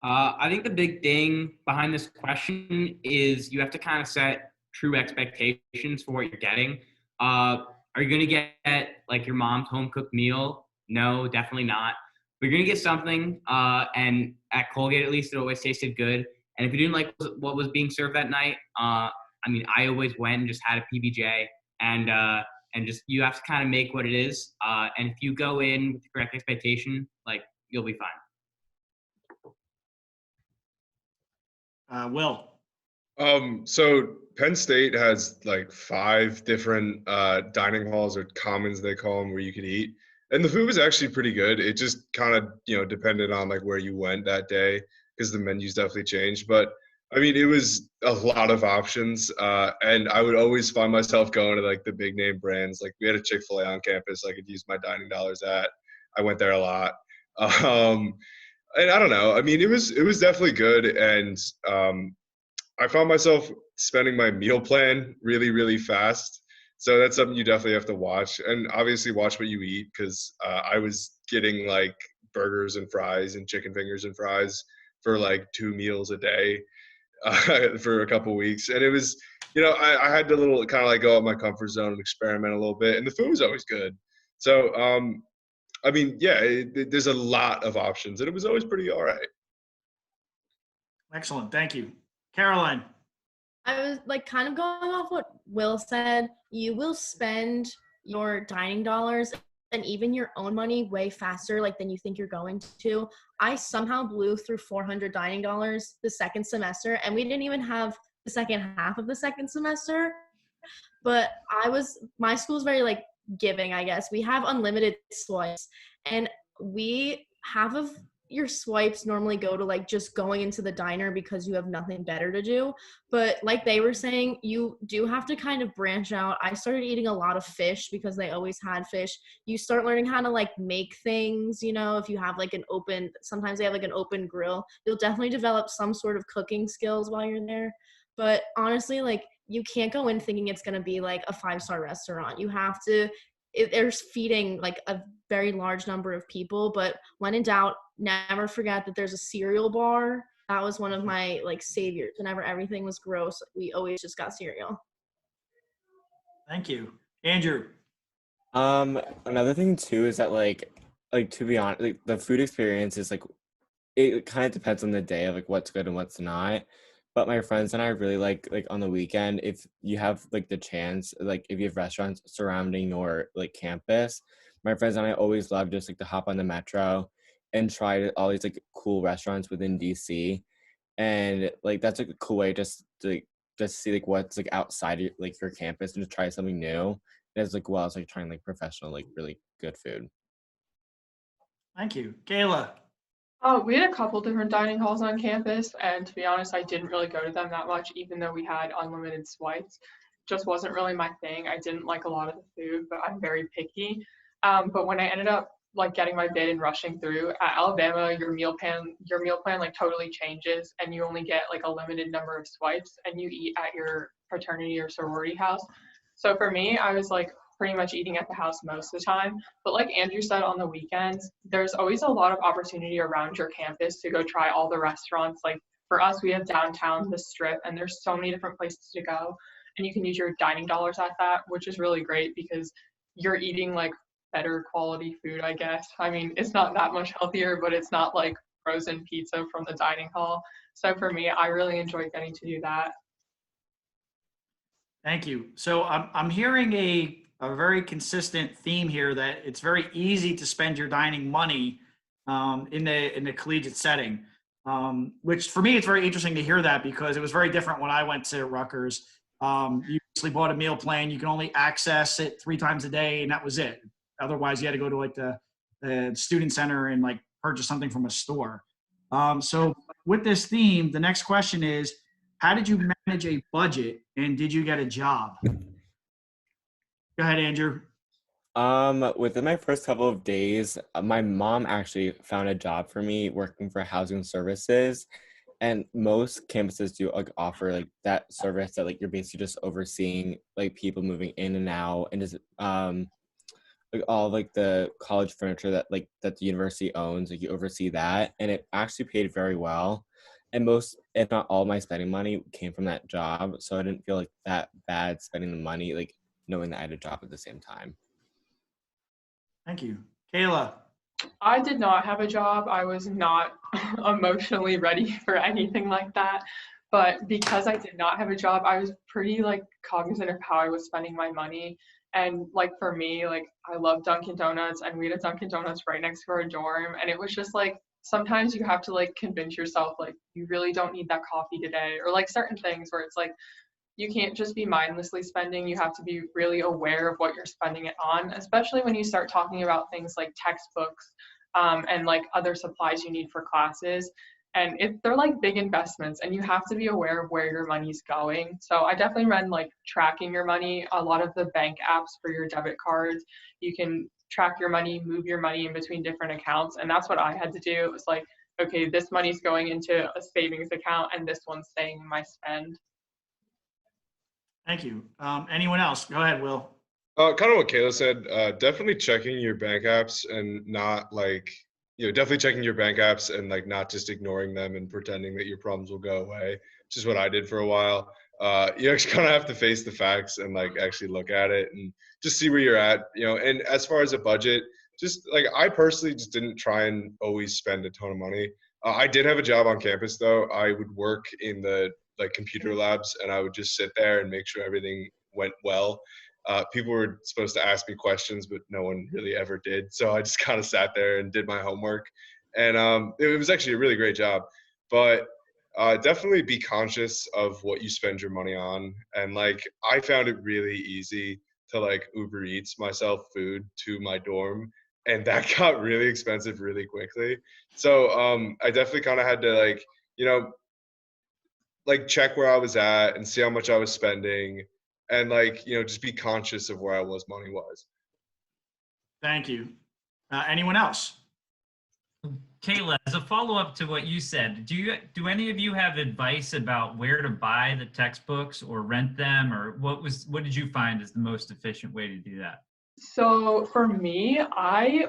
I think the big thing behind this question is you have to kind of set true expectations for what you're getting. Are you going to get like your mom's home cooked meal? No, definitely not. But you're going to get something. And at Colgate, at least, it always tasted good. And if you didn't like what was being served that night, I mean, I always went and just had a PBJ, and just you have to kind of make what it is. And if you go in with the correct expectation, like you'll be fine. Will. So Penn State has like 5 different dining halls or commons they call them where you could eat, and the food was actually pretty good. It just kind of depended on like where you went that day because the menus definitely changed. But I mean, it was a lot of options, and I would always find myself going to like the big name brands. Like we had a Chick-fil-A on campus, I could use my dining dollars at. I went there a lot. Um, and I don't know. I mean, it was definitely good, and I found myself spending my meal plan really, really fast. So that's something you definitely have to watch, and obviously watch what you eat because I was getting like burgers and fries and chicken fingers and fries for like 2 meals a day for a couple weeks, and it was, I had to little kind of like go out my comfort zone and experiment a little bit, and the food was always good. So I mean, yeah, there's a lot of options, and it was always pretty all right. Excellent. Thank you. Caroline. I was like kind of going off what Will said. You will spend your dining dollars and even your own money way faster like than you think you're going to. I somehow blew through 400 dining dollars the second semester, and we didn't even have the second half of the second semester. But my school's very like giving, I guess. We have unlimited swipes, and we half of your swipes normally go to like just going into the diner because you have nothing better to do. But like they were saying, you do have to kind of branch out. I started eating a lot of fish because they always had fish. You start learning how to like make things, if you have like sometimes they have like an open grill. You'll definitely develop some sort of cooking skills while you're there. But honestly, like you can't go in thinking it's going to be like a 5-star restaurant. You have to, there's feeding like a very large number of people, but when in doubt, never forget that there's a cereal bar. That was one of my like saviors. Whenever everything was gross, we always just got cereal. Thank you. Andrew. Another thing too is that like to be honest, like the food experience is like it kind of depends on the day of like what's good and what's not. But my friends and I really like on the weekend, if you have like the chance, like if you have restaurants surrounding your like campus, my friends and I always love just like to hop on the metro and try all these like cool restaurants within DC. And like that's like a cool way just to just see like what's like outside of, like your campus and just try something new. And it's like well, it's like trying like professional, like really good food. Thank you. Kayla. We had a couple different dining halls on campus, and to be honest, I didn't really go to them that much, even though we had unlimited swipes. Just wasn't really my thing. I didn't like a lot of the food, but I'm very picky. But when I ended up like getting my bid and rushing through at Alabama, your meal plan like totally changes, and you only get like a limited number of swipes, and you eat at your fraternity or sorority house. So for me, I was like pretty much eating at the house most of the time. But like Andrew said, on the weekends, there's always a lot of opportunity around your campus to go try all the restaurants. Like for us, we have downtown, the Strip, and there's so many different places to go. And you can use your dining dollars at that, which is really great because you're eating like better quality food, I guess. I mean, it's not that much healthier, but it's not like frozen pizza from the dining hall. So for me, I really enjoy getting to do that. Thank you. So I'm hearing a very consistent theme here that it's very easy to spend your dining money in the collegiate setting, which for me it's very interesting to hear that because it was very different when I went to Rutgers. You usually bought a meal plan. You can only access it 3 times a day, and that was it. Otherwise, you had to go to like the student center and like purchase something from a store. So with this theme, the next question is, how did you manage a budget and did you get a job? Go ahead, Andrew. Within my first couple of days, my mom actually found a job for me working for housing services. And most campuses do like offer like that service that like you're basically just overseeing like people moving in and out and just like all of, like the college furniture that that the university owns. Like you oversee that, and it actually paid very well. And most, if not all, my spending money came from that job, so I didn't feel like that bad spending the money, like knowing that I had a job at the same time. Thank you. Kayla. I did not have a job. I was not emotionally ready for anything like that. But because I did not have a job, I was pretty like cognizant of how I was spending my money. And like for me, like I love Dunkin' Donuts, and we had a Dunkin' Donuts right next to our dorm. And it was just like sometimes you have to like convince yourself like you really don't need that coffee today, or like certain things where it's like you can't just be mindlessly spending. You have to be really aware of what you're spending it on, especially when you start talking about things like textbooks and like other supplies you need for classes. And they're like big investments, and you have to be aware of where your money's going. So I definitely recommend like tracking your money. A lot of the bank apps for your debit cards, you can track your money, move your money in between different accounts. And that's what I had to do. It was like, okay, this money's going into a savings account and this one's staying in my spend. Thank you. Anyone else? Go ahead, Will. Kind of what Kayla said. Definitely checking your bank apps and not like, definitely checking your bank apps and like not just ignoring them and pretending that your problems will go away, which is what I did for a while. You actually kind of have to face the facts and like actually look at it and just see where you're at, And as far as a budget, just like I personally just didn't try and always spend a ton of money. I did have a job on campus though. I would work in the like computer labs, and I would just sit there and make sure everything went well. People were supposed to ask me questions, but no one really ever did. So I just kind of sat there and did my homework, and it was actually a really great job. But definitely be conscious of what you spend your money on. And like I found it really easy to like Uber Eats myself food to my dorm, and that got really expensive really quickly. So I definitely kind of had to like check where I was at and see how much I was spending, and like just be conscious of where I was money wise. Thank you. Anyone else? Kayla, as a follow-up to what you said, do any of you have advice about where to buy the textbooks or rent them, or what did you find is the most efficient way to do that? So for me,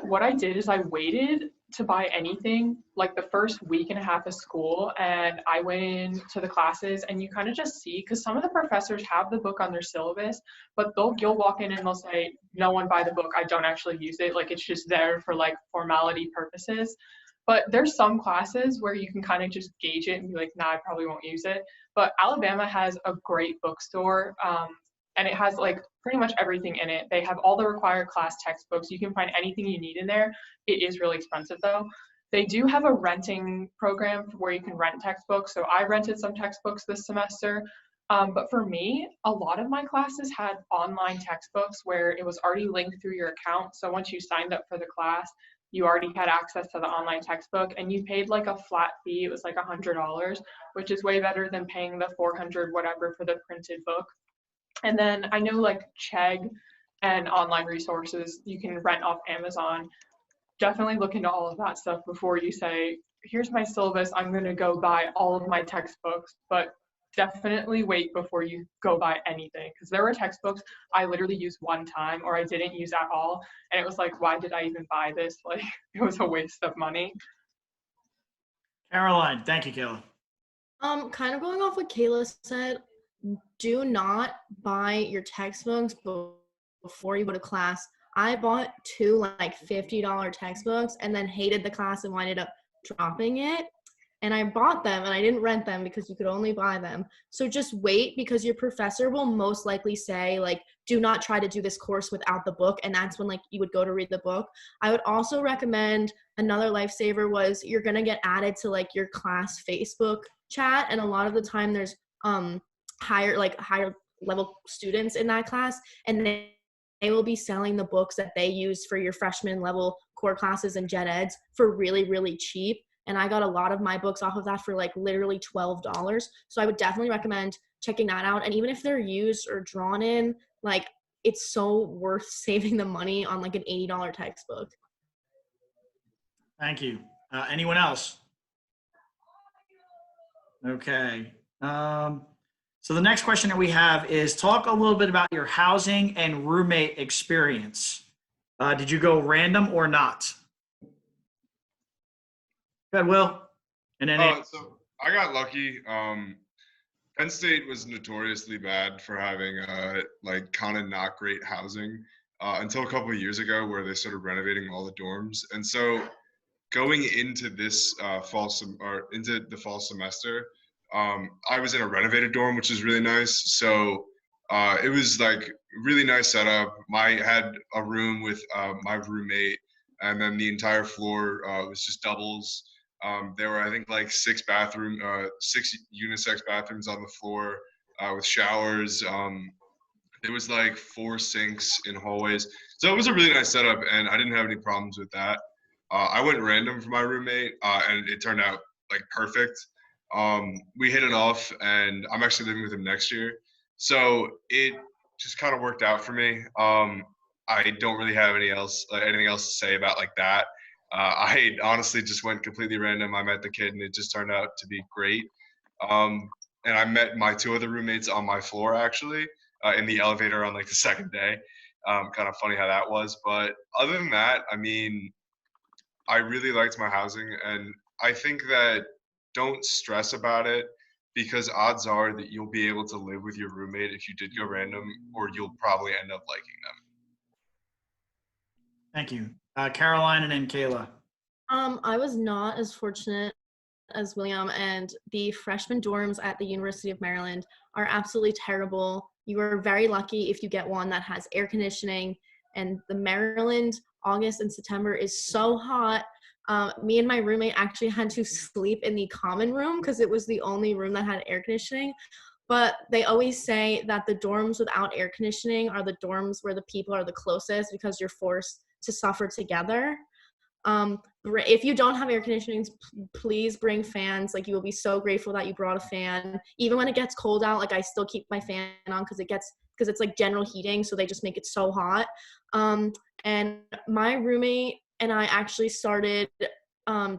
what I did is I waited to buy anything like the first week and a half of school, and I went into the classes, and you kind of just see, because some of the professors have the book on their syllabus, but you'll walk in and they'll say, no one buy the book, I don't actually use it, like it's just there for like formality purposes. But there's some classes where you can kind of just gauge it and be like, nah, I probably won't use it. But Alabama has a great bookstore, and it has like pretty much everything in it. They have all the required class textbooks. You can find anything you need in there. It is really expensive though. They do have a renting program where you can rent textbooks. So I rented some textbooks this semester. But for me, a lot of my classes had online textbooks where it was already linked through your account. So once you signed up for the class, you already had access to the online textbook, and you paid like a flat fee. It was like $100, which is way better than paying the $400 whatever for the printed book. And then I know like Chegg and online resources you can rent off Amazon. Definitely look into all of that stuff before you say, here's my syllabus, I'm going to go buy all of my textbooks. But definitely wait before you go buy anything, because there were textbooks I literally used one time or I didn't use at all. And it was like, why did I even buy this? Like, it was a waste of money. Caroline. Thank you, Kayla. Kind of going off what Kayla said, do not buy your textbooks before you go to class. I bought 2 like $50 textbooks and then hated the class and winded up dropping it. And I bought them and I didn't rent them because you could only buy them. So just wait, because your professor will most likely say like, do not try to do this course without the book. And that's when like you would go to read the book. I would also recommend, another lifesaver was, you're going to get added to like your class Facebook chat. And a lot of the time there's higher level students in that class, and they will be selling the books that they use for your freshman level core classes and gen eds for really, really cheap. And I got a lot of my books off of that for like literally $12. So I would definitely recommend checking that out. And even if they're used or drawn in, like it's so worth saving the money on like an $80 textbook. Thank you. Anyone else? Okay. So the next question that we have is, talk a little bit about your housing and roommate experience. Did you go random or not? Go ahead, Will. And then So I got lucky. Penn State was notoriously bad for having like kind of not great housing until a couple of years ago, where they started renovating all the dorms. And so going into this into the fall semester, I was in a renovated dorm, which is really nice. So it was like really nice setup. I had a room with my roommate, and then the entire floor was just doubles. There were, I think, like six unisex bathrooms on the floor with showers. There was like 4 sinks in hallways. So it was a really nice setup, and I didn't have any problems with that. I went random for my roommate, and it turned out like perfect. We hit it off, and I'm actually living with him next year. So it just kind of worked out for me. I don't really have anything else to say about like that. I honestly just went completely random. I met the kid, and it just turned out to be great. And I met my 2 other roommates on my floor, actually, in the elevator on like the second day. Kind of funny how that was. But other than that, I mean, I really liked my housing, and I think that don't stress about it, because odds are that you'll be able to live with your roommate if you did go random, or you'll probably end up liking them. thank you. Caroline and then Kayla. I was not as fortunate as William, and the freshman dorms at the University of Maryland are absolutely terrible. You are very lucky if you get one that has air conditioning, and the Maryland August and September is so hot. Me and my roommate actually had to sleep in the common room because it was the only room that had air conditioning. But they always say that the dorms without air conditioning are the dorms where the people are the closest because you're forced to suffer together. If you don't have air conditioning, please bring fans. Like, you will be so grateful that you brought a fan. Even when it gets cold out, like, I still keep my fan on because it's like general heating, so they just make it so hot. And my roommate and I actually started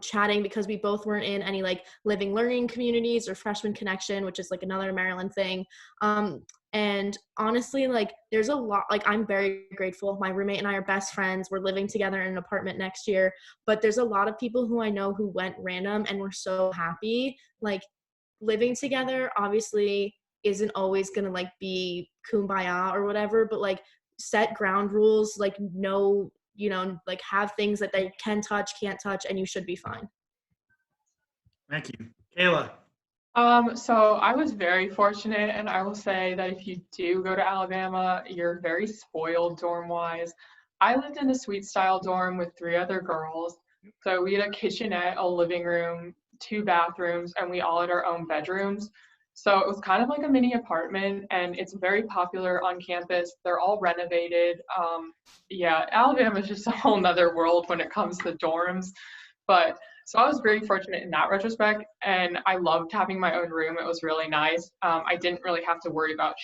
chatting because we both weren't in any like living learning communities or freshman connection, which is like another Maryland thing. And honestly, like, there's a lot, like, I'm very grateful. My roommate and I are best friends. We're living together in an apartment next year, but there's a lot of people who I know who went random and were so happy. Like, living together obviously isn't always gonna like be kumbaya or whatever, but like, set ground rules, like, know, like, have things that they can touch, can't touch, and you should be fine. Thank you. Kayla. So I was very fortunate, and I will say that if you do go to Alabama, you're very spoiled dorm-wise. I lived in a suite-style dorm with 3 other girls. So we had a kitchenette, a living room, 2 bathrooms, and we all had our own bedrooms. So it was kind of like a mini apartment, and it's very popular on campus. They're all renovated. Yeah, Alabama is just a whole nother world when it comes to dorms. But so I was very fortunate in that retrospect, and I loved having my own room. It was really nice. I didn't really have to worry about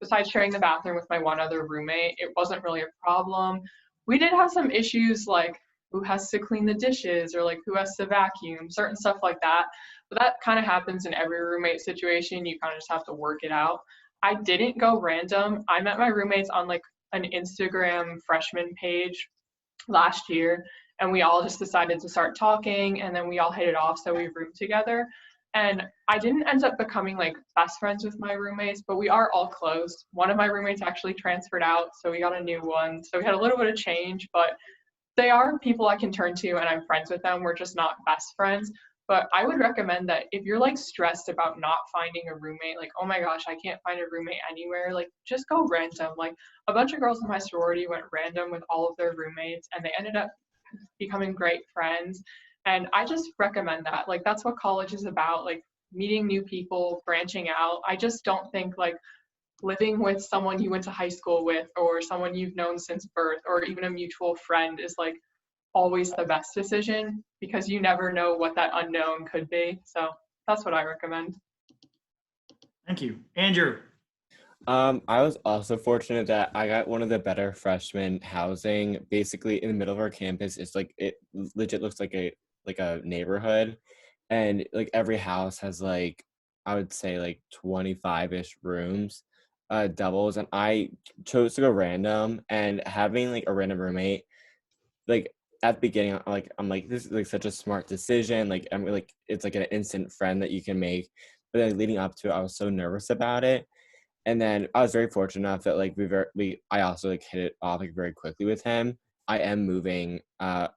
besides sharing the bathroom with my one other roommate, it wasn't really a problem. We did have some issues like who has to clean the dishes or like who has to vacuum, certain stuff like that. But that kind of happens in every roommate situation. You kind of just have to work it out. I didn't go random. I met my roommates on like an Instagram freshman page last year, and we all just decided to start talking, and then we all hit it off, so we roomed together. And I didn't end up becoming like best friends with my roommates, but we are all close. One of my roommates actually transferred out, so we got a new one, so we had a little bit of change, but they are people I can turn to, and I'm friends with them. We're just not best friends. But I would recommend that if you're like stressed about not finding a roommate, like, oh my gosh, I can't find a roommate anywhere, like, just go random. Like, a bunch of girls in my sorority went random with all of their roommates, and they ended up becoming great friends. And I just recommend that. Like, that's what college is about, like, meeting new people, branching out. I just don't think like living with someone you went to high school with or someone you've known since birth or even a mutual friend is like always the best decision, because you never know what that unknown could be. So that's what I recommend. Thank you. Andrew. I was also fortunate that I got one of the better freshman housing. Basically, in the middle of our campus, it's like, it legit looks like a neighborhood, and like every house has like, I would say like 25-ish rooms. doubles, and I chose to go random. And having like a random roommate, like at the beginning, I'm like, this is like such a smart decision. Like I'm like, it's like an instant friend that you can make. But then leading up to it, I was so nervous about it. And then I was very fortunate enough that like I also like hit it off like very quickly with him. I am moving. I'm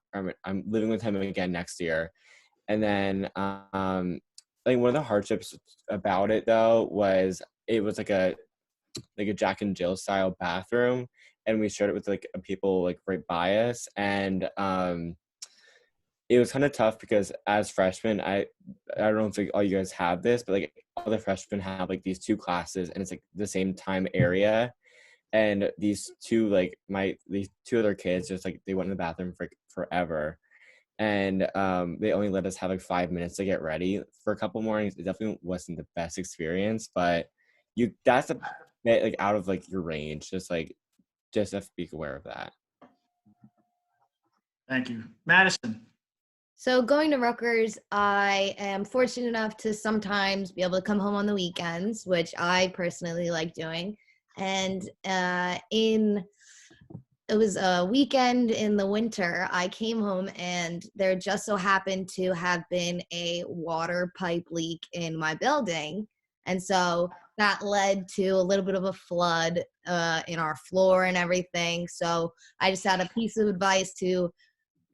living with him again next year. And then like one of the hardships about it though was it was like a Jack and Jill style bathroom, and we shared it with like people like right by us. And it was kind of tough because as freshmen, I don't know if like all you guys have this, but like all the freshmen have like these two classes, and it's like the same time area. And these two other kids just like they went in the bathroom for like, forever. And they only let us have like 5 minutes to get ready for a couple mornings. It definitely wasn't the best experience, but that's a bit like out of like your range. Just have to be aware of that. Thank you. Madison. So going to Rutgers, I am fortunate enough to sometimes be able to come home on the weekends, which I personally like doing. And it was a weekend in the winter. I came home and there just so happened to have been a water pipe leak in my building. And so that led to a little bit of a flood in our floor and everything. So I just had a piece of advice to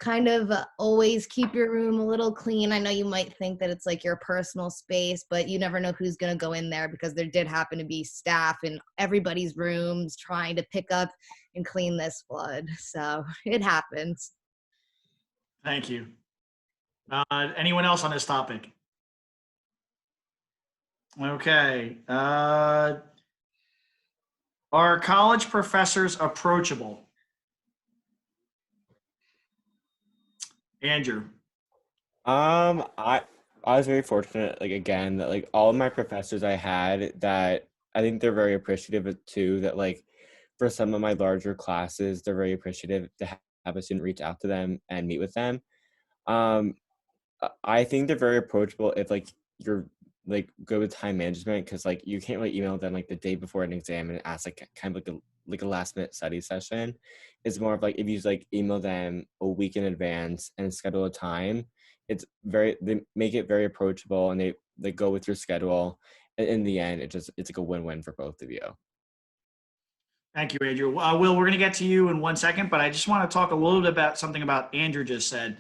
kind of always keep your room a little clean. I know you might think that it's like your personal space, but you never know who's going to go in there, because there did happen to be staff in everybody's rooms trying to pick up and clean this flood. So it happens. Thank you. Anyone else on this topic? Okay. Are college professors approachable? Andrew. I was very fortunate, like again, that like all of my professors I had, that I think they're very appreciative of too, that like for some of my larger classes, they're very appreciative to have a student reach out to them and meet with them. Um, I think they're very approachable if like you're like good with time management, because like you can't really email them like the day before an exam and ask like kind of like a last minute study session. It's more of like if you like email them a week in advance and schedule a time, they make it very approachable, and they go with your schedule. And in the end, it's like a win-win for both of you. Thank you, Andrew. Will, we're going to get to you in 1 second, but I just want to talk a little bit about something about Andrew just said.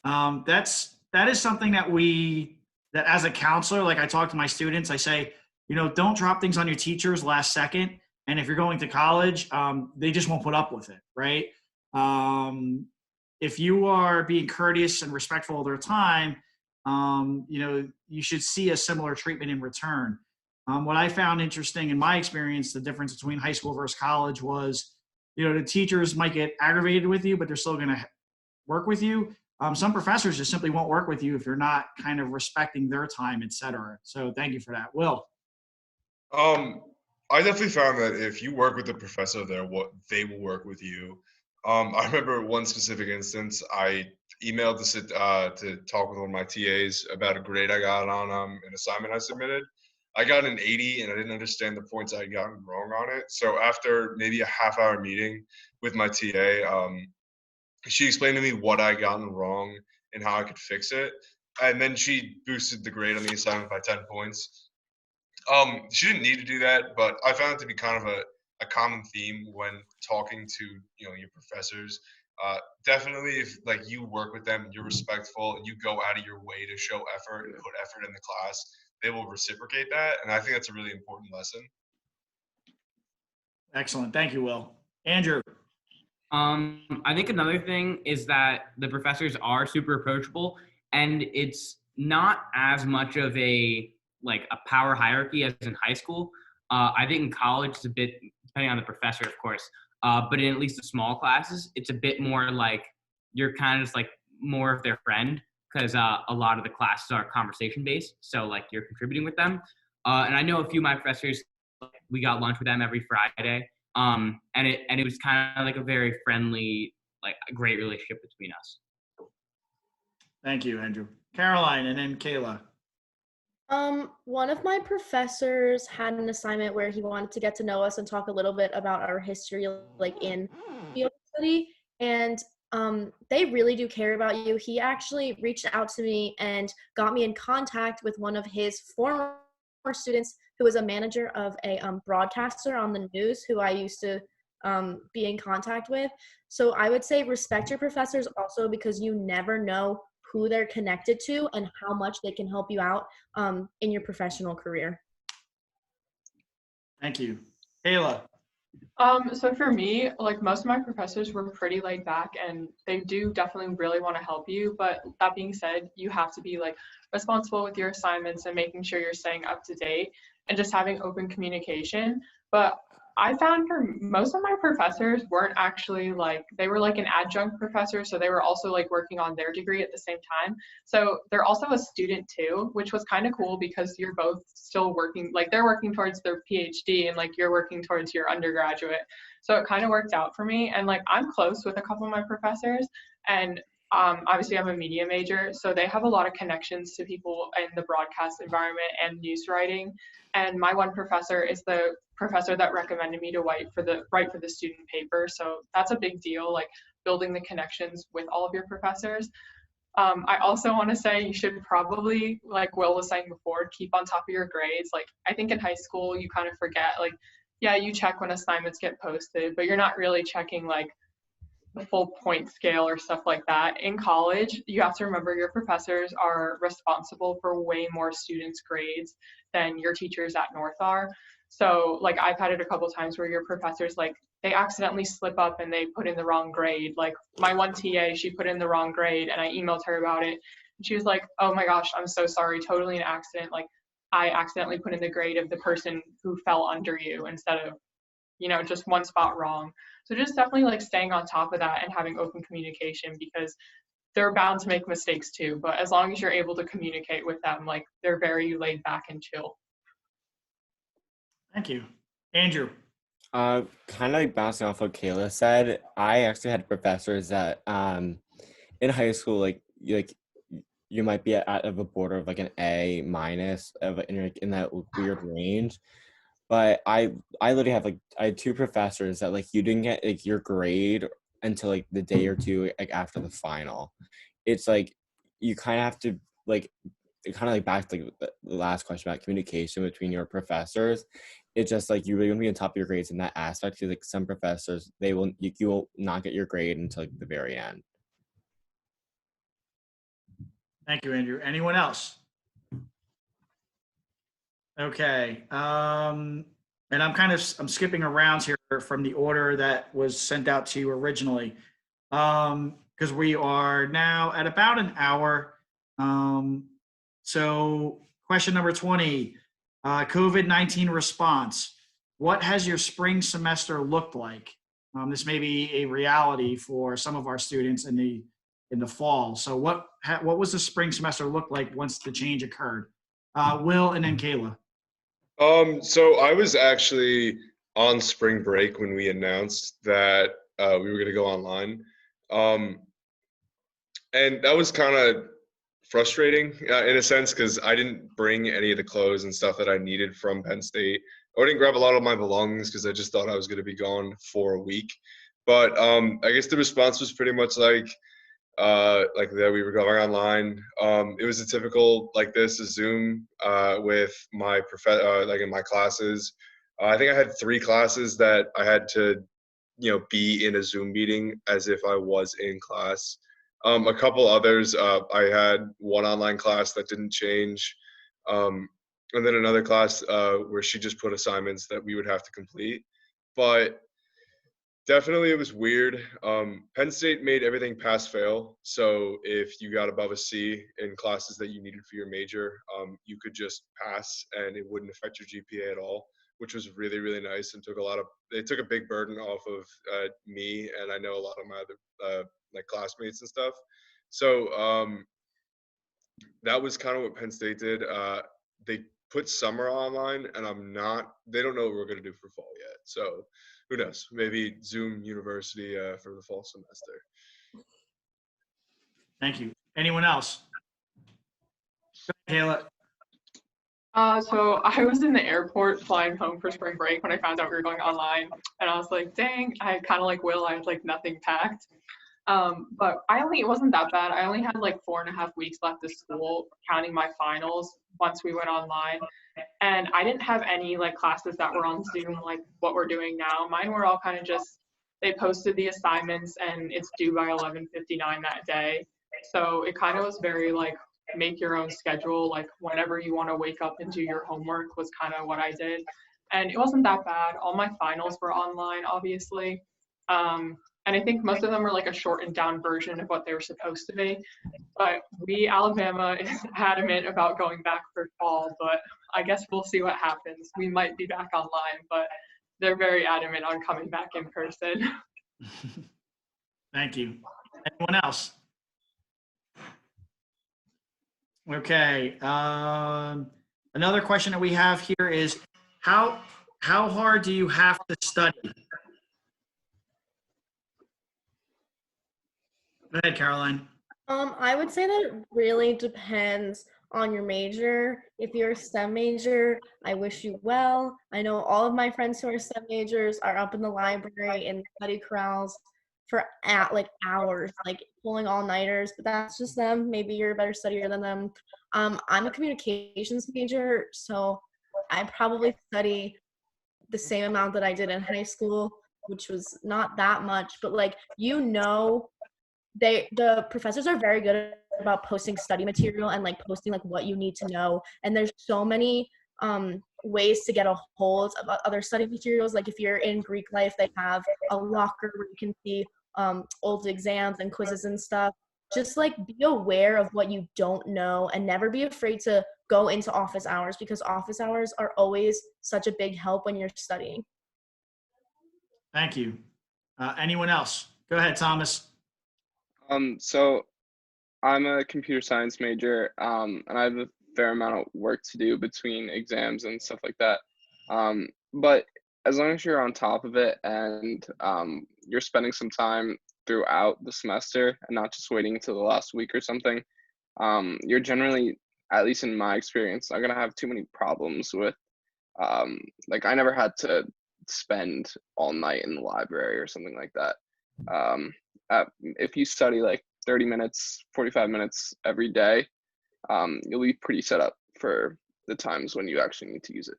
That is something that as a counselor, like I talk to my students, I say, don't drop things on your teachers last second. And if you're going to college, they just won't put up with it, right? If you are being courteous and respectful of their time, you should see a similar treatment in return. What I found interesting in my experience, the difference between high school versus college was, the teachers might get aggravated with you, but they're still going to work with you. Some professors just simply won't work with you if you're not kind of respecting their time, et cetera. So thank you for that. Will. I definitely found that if you work with the professor there, they will work with you. I remember one specific instance. I emailed to talk with one of my TAs about a grade I got on an assignment I submitted. I got an 80, and I didn't understand the points I had gotten wrong on it. So after maybe a half-hour meeting with my TA, she explained to me what I gotten wrong and how I could fix it. And then she boosted the grade on the assignment by 10 points. She didn't need to do that, but I found it to be kind of a common theme when talking to your professors. Definitely, if like you work with them, you're respectful, and you go out of your way to show effort and put effort in the class, they will reciprocate that, and I think that's a really important lesson. Excellent. Thank you, Will. Andrew. I think another thing is that the professors are super approachable, and it's not as much of a power hierarchy as in high school. I think in college it's a bit, depending on the professor, of course, but in at least the small classes, it's a bit more like you're kind of just like more of their friend, because a lot of the classes are conversation based, so like you're contributing with them. And I know a few of my professors, we got lunch with them every Friday, and it was kind of like a very friendly, like a great relationship between us. Thank you, Andrew. Caroline, and then Kayla. One of my professors had an assignment where he wanted to get to know us and talk a little bit about our history, like in field study. And they really do care about you. He actually reached out to me and got me in contact with one of his former students who was a manager of a broadcaster on the news who I used to be in contact with. So I would say respect your professors also because you never know who they're connected to and how much they can help you out in your professional career. Thank you. Kayla. So for me, like most of my professors were pretty laid back and they do definitely really want to help you. But that being said, you have to be like responsible with your assignments and making sure you're staying up to date and just having open communication. But I found for most of my professors weren't actually like, they were like an adjunct professor. So they were also like working on their degree at the same time. So they're also a student too, which was kind of cool because you're both still working, like they're working towards their PhD and like you're working towards your undergraduate. So it kind of worked out for me. And like I'm close with a couple of my professors and obviously I'm a media major, so they have a lot of connections to people in the broadcast environment and news writing. And my one professor is the professor that recommended me to write for the student paper. So that's a big deal, like building the connections with all of your professors. I also want to say you should probably, like Will was saying before, keep on top of your grades. Like I think in high school you kind of forget, like, yeah, you check when assignments get posted, but you're not really checking like the full point scale or stuff like that. In college, you have to remember your professors are responsible for way more students' grades than your teachers at North are. So like I've had it a couple times where your professors like they accidentally slip up and they put in the wrong grade. Like my one TA, she put in the wrong grade and I emailed her about it. And she was like, "Oh my gosh, I'm so sorry. Totally an accident. Like I accidentally put in the grade of the person who fell under you instead of, just one spot wrong." So just definitely like staying on top of that and having open communication because they're bound to make mistakes too. But as long as you're able to communicate with them, like they're very laid back and chill. Thank you. Andrew. Kind of like bouncing off what Kayla said, I actually had professors that in high school, like you might be at of a border of like an A minus of in that weird range. But I literally have like I had two professors that like you didn't get like your grade until like the day or two like after the final. It's like you kind of have to like kind of like back to like the last question about communication between your professors. It's just like you really want to be on top of your grades in that aspect because like some professors you will not get your grade until like the very end. Thank you, Andrew. Anyone else? Okay. And I'm skipping around here from the order that was sent out to you originally. Because we are now at about an hour. So question number 20, COVID-19 response. What has your spring semester looked like? This may be a reality for some of our students in the fall. So what was the spring semester look like once the change occurred? Will and then Kayla. So I was actually on spring break when we announced that we were going to go online. And that was kind of frustrating in a sense because I didn't bring any of the clothes and stuff that I needed from Penn State. I didn't grab a lot of my belongings because I just thought I was going to be gone for a week. But I guess the response was pretty much like that we were going online. It was a typical like this, a Zoom with my like in my classes. I think I had 3 classes that I had to, be in a Zoom meeting as if I was in class. A couple others, I had one online class that didn't change, and then another class where she just put assignments that we would have to complete. But definitely, it was weird. Penn State made everything pass fail. So if you got above a C in classes that you needed for your major, you could just pass and it wouldn't affect your GPA at all, which was really, really nice and it took a big burden off of me and I know a lot of my other like classmates and stuff. So that was kind of what Penn State did. They put summer online and they don't know what we're going to do for fall yet. So who knows? Maybe Zoom University for the fall semester. Thank you. Anyone else? Kayla. So I was in the airport flying home for spring break when I found out we were going online, and I was like, dang, I kind of like Will, I had like nothing packed. But it wasn't that bad. I only had like 4.5 weeks left of school, counting my finals once we went online. And I didn't have any like classes that were on Zoom like what we're doing now. Mine were all kind of just, they posted the assignments and it's due by 11:59 that day. So it kind of was very like make your own schedule, like whenever you want to wake up and do your homework was kind of what I did. And it wasn't that bad. All my finals were online, obviously. And I think most of them were like a shortened down version of what they were supposed to be. But Alabama is adamant about going back for fall, but I guess we'll see what happens. We might be back online, but they're very adamant on coming back in person. Thank you. Anyone else? Okay. Another question that we have here is how hard do you have to study? Go ahead, Caroline. I would say that it really depends on your major. If you're a STEM major, I wish you well. I know all of my friends who are STEM majors are up in the library in study corrals for like hours, like pulling all-nighters, but that's just them. Maybe you're a better studier than them. I'm a communications major, so I probably study the same amount that I did in high school, which was not that much, but like, the professors are very good about posting study material and like posting like what you need to know, and there's so many ways to get a hold of other study materials. Like if you're in Greek life, they have a locker where you can see old exams and quizzes and stuff. Just like be aware of what you don't know and never be afraid to go into office hours, because office hours are always such a big help when you're studying. Thank you. Anyone else? Go ahead, Thomas. So I'm a computer science major, and I have a fair amount of work to do between exams and stuff like that. But as long as you're on top of it and you're spending some time throughout the semester and not just waiting until the last week or something, you're generally, at least in my experience, not gonna have too many problems with, like I never had to spend all night in the library or something like that. If you study like 30 minutes, 45 minutes every day, you'll be pretty set up for the times when you actually need to use it.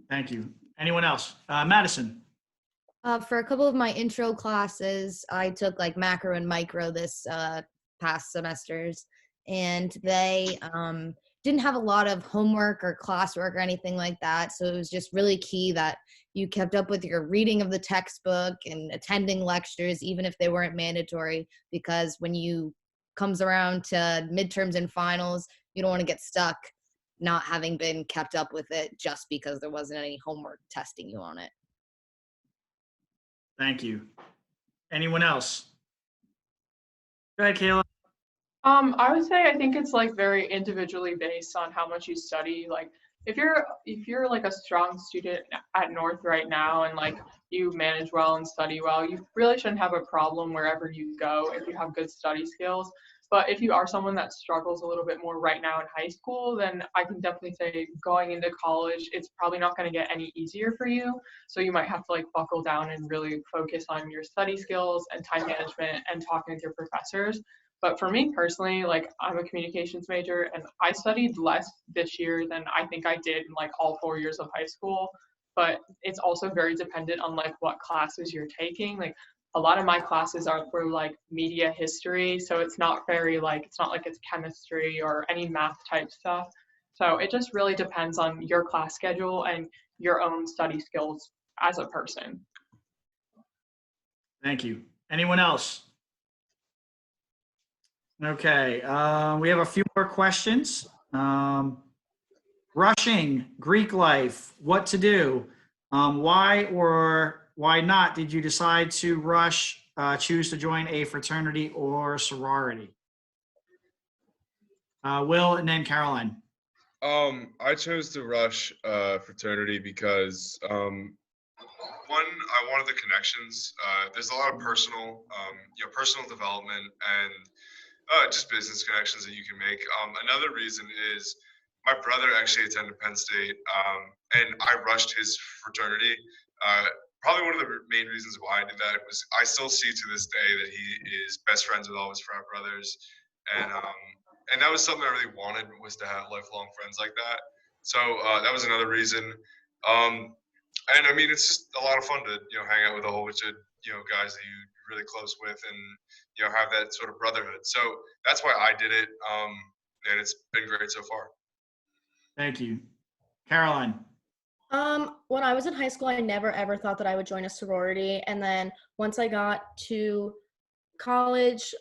Thank you. Anyone else? Madison. For a couple of my intro classes, I took like macro and micro this past semesters, and they didn't have a lot of homework or classwork or anything like that. So it was just really key that you kept up with your reading of the textbook and attending lectures, even if they weren't mandatory, because when you comes around to midterms and finals, you don't want to get stuck not having been kept up with it just because there wasn't any homework testing you on it. Thank you. Anyone else? Go ahead, Kayla. I would say I think it's like very individually based on how much you study. Like if you're like a strong student at North right now and like you manage well and study well, you really shouldn't have a problem wherever you go if you have good study skills. But if you are someone that struggles a little bit more right now in high school, then I can definitely say going into college, it's probably not going to get any easier for you. So you might have to like buckle down and really focus on your study skills and time management and talking with your professors. But for me personally, like I'm a communications major and I studied less this year than I think I did in like all 4 years of high school. But it's also very dependent on like what classes you're taking. Like a lot of my classes are for like media history. So it's not like it's chemistry or any math type stuff. So it just really depends on your class schedule and your own study skills as a person. Thank you. Anyone else? Okay, we have a few more questions. Rushing, Greek life, what to do? Why or why not did you decide to choose to join a fraternity or sorority? Will and then Caroline. I chose to rush fraternity because one, I wanted the connections. There's a lot of personal development and just business connections that you can make. Another reason is my brother actually attended Penn State, and I rushed his fraternity. Probably one of the main reasons why I did that was I still see to this day that he is best friends with all his frat brothers, and that was something I really wanted, was to have lifelong friends like that. So that was another reason. And I mean, it's just a lot of fun to hang out with a whole bunch of guys that you're really close with, and have that sort of brotherhood. So that's why I did it, and it's been great so far. Thank you. Caroline. When I was in high school, I never ever thought that I would join a sorority. And then once I got to college,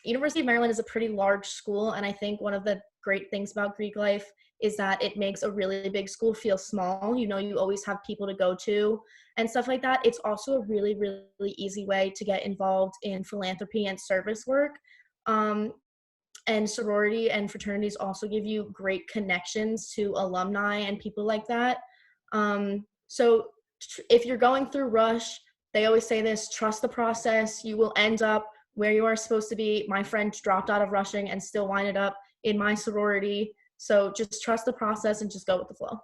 University of Maryland is a pretty large school. And I think one of the great things about Greek life is that it makes a really big school feel small. You always have people to go to and stuff like that. It's also a really, really easy way to get involved in philanthropy and service work. And sorority and fraternities also give you great connections to alumni and people like that. So if you're going through Rush, they always say this: trust the process. You will end up where you are supposed to be. My friend dropped out of rushing and still winded up in my sorority. So just trust the process and just go with the flow.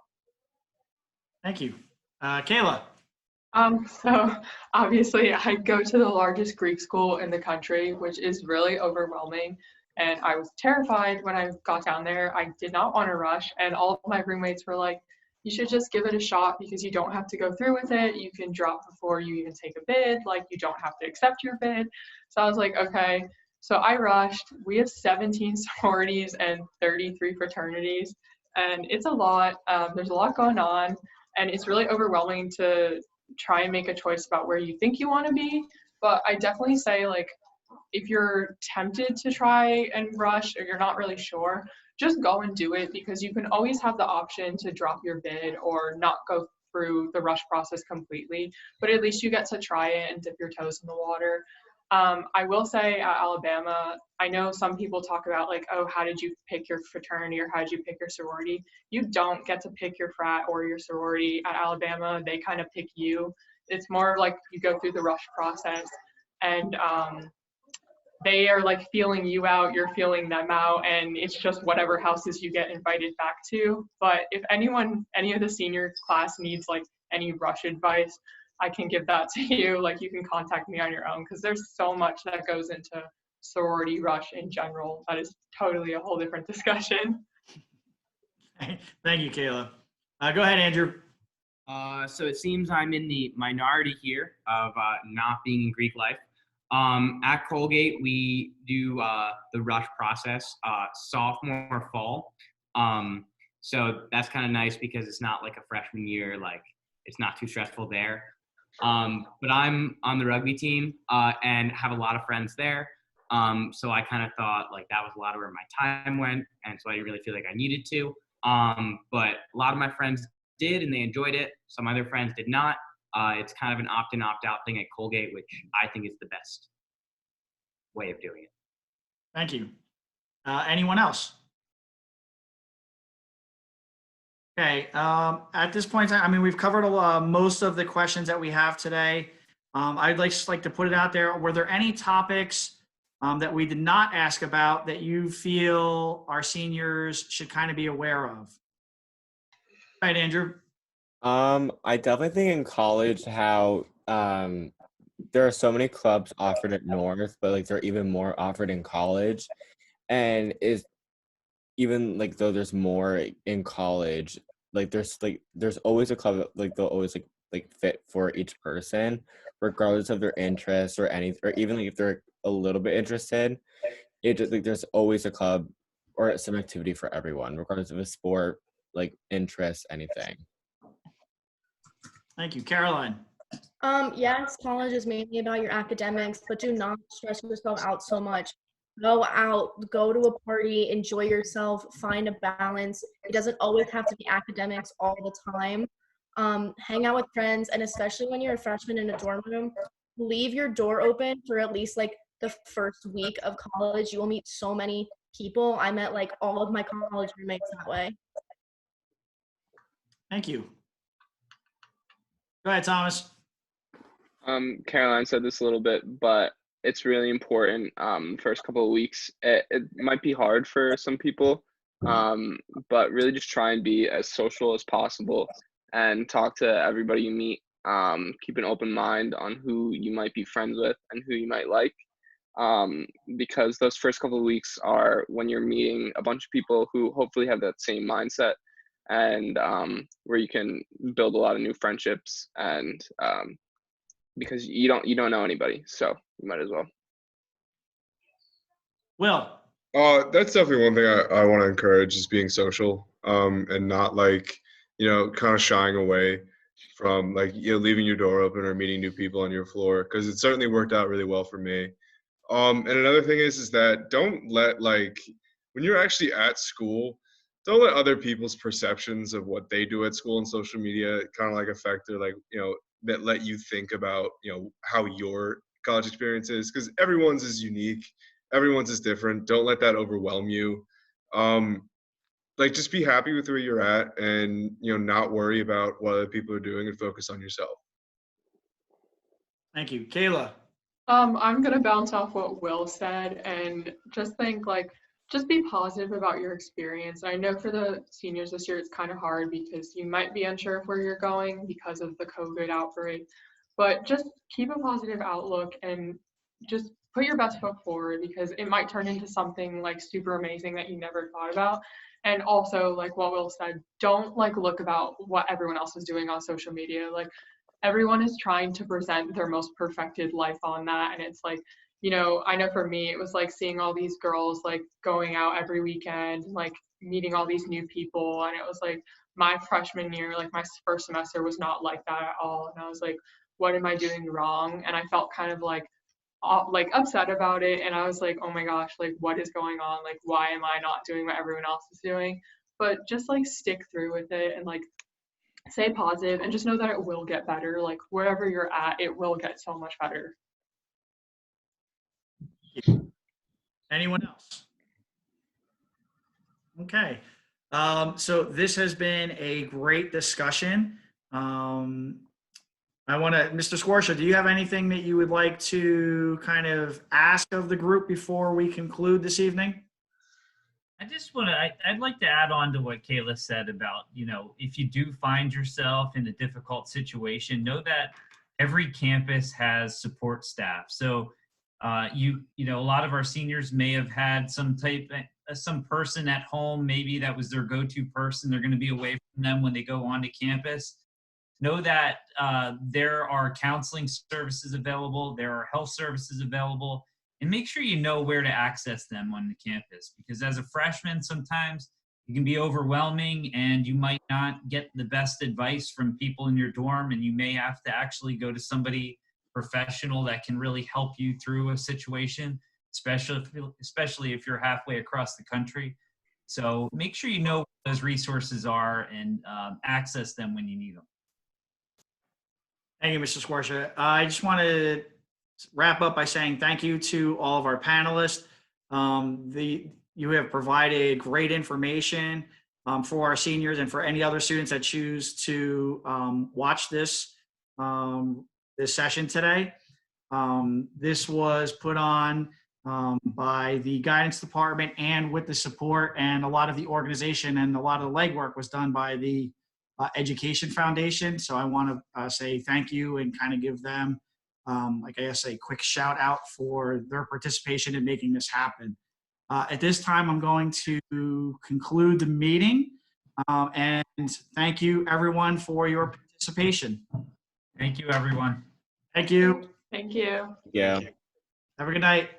Thank you. Kayla. So obviously I go to the largest Greek school in the country, which is really overwhelming. And I was terrified when I got down there. I did not want to rush. And all of my roommates were like, you should just give it a shot because you don't have to go through with it. You can drop before you even take a bid. Like, you don't have to accept your bid. So I was like, okay. So I rushed. We have 17 sororities and 33 fraternities. And it's a lot. There's a lot going on. And it's really overwhelming to try and make a choice about where you think you want to be. But I definitely say, like, if you're tempted to try and rush or you're not really sure, just go and do it, because you can always have the option to drop your bid or not go through the rush process completely, but at least you get to try it and dip your toes in the water. I will say at Alabama, I know some people talk about like, oh, how did you pick your fraternity or how did you pick your sorority? You don't get to pick your frat or your sorority at Alabama. They kind of pick you. It's more like you go through the rush process, and they are like feeling you out, you're feeling them out, and it's just whatever houses you get invited back to. But if any of the senior class needs like any rush advice, I can give that to you. Like, you can contact me on your own, because there's so much that goes into sorority rush in general. That is totally a whole different discussion. Thank you, Kayla. Go ahead, Andrew. So it seems I'm in the minority here of not being in Greek life. At Colgate, we do the rush process sophomore, fall. So that's kind of nice because it's not like a freshman year, like it's not too stressful there. But I'm on the rugby team and have a lot of friends there. So I kind of thought like that was a lot of where my time went. And so I didn't really feel like I needed to. But a lot of my friends did, and they enjoyed it. Some other friends did not. It's kind of an opt-in, opt-out thing at Colgate, which I think is the best way of doing it. Thank you. Anyone else? Okay. At this point, I mean, we've covered most of the questions that we have today. I'd just like to put it out there. Were there any topics that we did not ask about that you feel our seniors should kind of be aware of? All right, Andrew. I definitely think in college how there are so many clubs offered at North, but like there are even more offered in college, and is even like though there's more in college, like there's always a club like they'll always like fit for each person, regardless of their interests or any, or even like if they're a little bit interested. It just like there's always a club or some activity for everyone, regardless of a sport, like interest, anything. Thank you, Caroline. Yes, college is mainly about your academics, but do not stress yourself out so much. Go out, go to a party, enjoy yourself, find a balance. It doesn't always have to be academics all the time. Hang out with friends, and especially when you're a freshman in a dorm room, leave your door open for at least like the first week of college. You will meet so many people. I met like all of my college roommates that way. Thank you. Go ahead, Thomas. Caroline said this a little bit, but it's really important. First couple of weeks, it might be hard for some people But really just try and be as social as possible and talk to everybody you meet. Keep an open mind on who you might be friends with and who you might like. Because those first couple of weeks are when you're meeting a bunch of people who hopefully have that same mindset, and where you can build a lot of new friendships, and because you don't know anybody, so you might as well. Will. That's definitely one thing I want to encourage is being social, and not like, kind of shying away from like, leaving your door open or meeting new people on your floor, because it certainly worked out really well for me. And another thing is that don't let, like, when you're actually at school, don't let other people's perceptions of what they do at school and social media kind of like affect, or like, that let you think about, how your college experience is, because everyone's is unique. Everyone's is different. Don't let that overwhelm you. Like, just be happy with where you're at, and, not worry about what other people are doing, and focus on yourself. Thank you. Kayla. I'm gonna bounce off what Will said and just think like, just be positive about your experience. I know for the seniors this year, it's kind of hard because you might be unsure of where you're going because of the COVID outbreak, but just keep a positive outlook and just put your best foot forward, because it might turn into something like super amazing that you never thought about. And also, like what Will said, don't like look about what everyone else is doing on social media. Like, everyone is trying to present their most perfected life on that, and it's like, I know for me it was like seeing all these girls like going out every weekend and like meeting all these new people, and it was like my freshman year, like my first semester was not like that at all, and I was like, what am I doing wrong? And I felt kind of like upset about it, and I was like, oh my gosh, like what is going on, like why am I not doing what everyone else is doing? But just like stick through with it and like stay positive and just know that it will get better. Like wherever you're at, it will get so much better. Anyone else? Okay. So this has been a great discussion. Mr. Squarsha, do you have anything that you would like to kind of ask of the group before we conclude this evening? I'd like to add on to what Kayla said about, if you do find yourself in a difficult situation, know that every campus has support staff. So, a lot of our seniors may have had some person at home, maybe that was their go-to person. They're going to be away from them when they go onto campus. Know that there are counseling services available, there are health services available, and make sure you know where to access them on the campus, because as a freshman, sometimes it can be overwhelming and you might not get the best advice from people in your dorm, and you may have to actually go to somebody professional that can really help you through a situation, especially if you're halfway across the country. So make sure you know what those resources are and access them when you need them. Thank you, Mr. Squarsha. I just want to wrap up by saying thank you to all of our panelists. You have provided great information for our seniors and for any other students that choose to watch this session today. This was put on by the guidance department and with the support, and a lot of the organization and a lot of the legwork was done by the Education Foundation. So I want to say thank you and kind of give them, a quick shout out for their participation in making this happen. At this time, I'm going to conclude the meeting, and thank you everyone for your participation. Thank you, everyone. Thank you. Thank you. Yeah. Have a good night.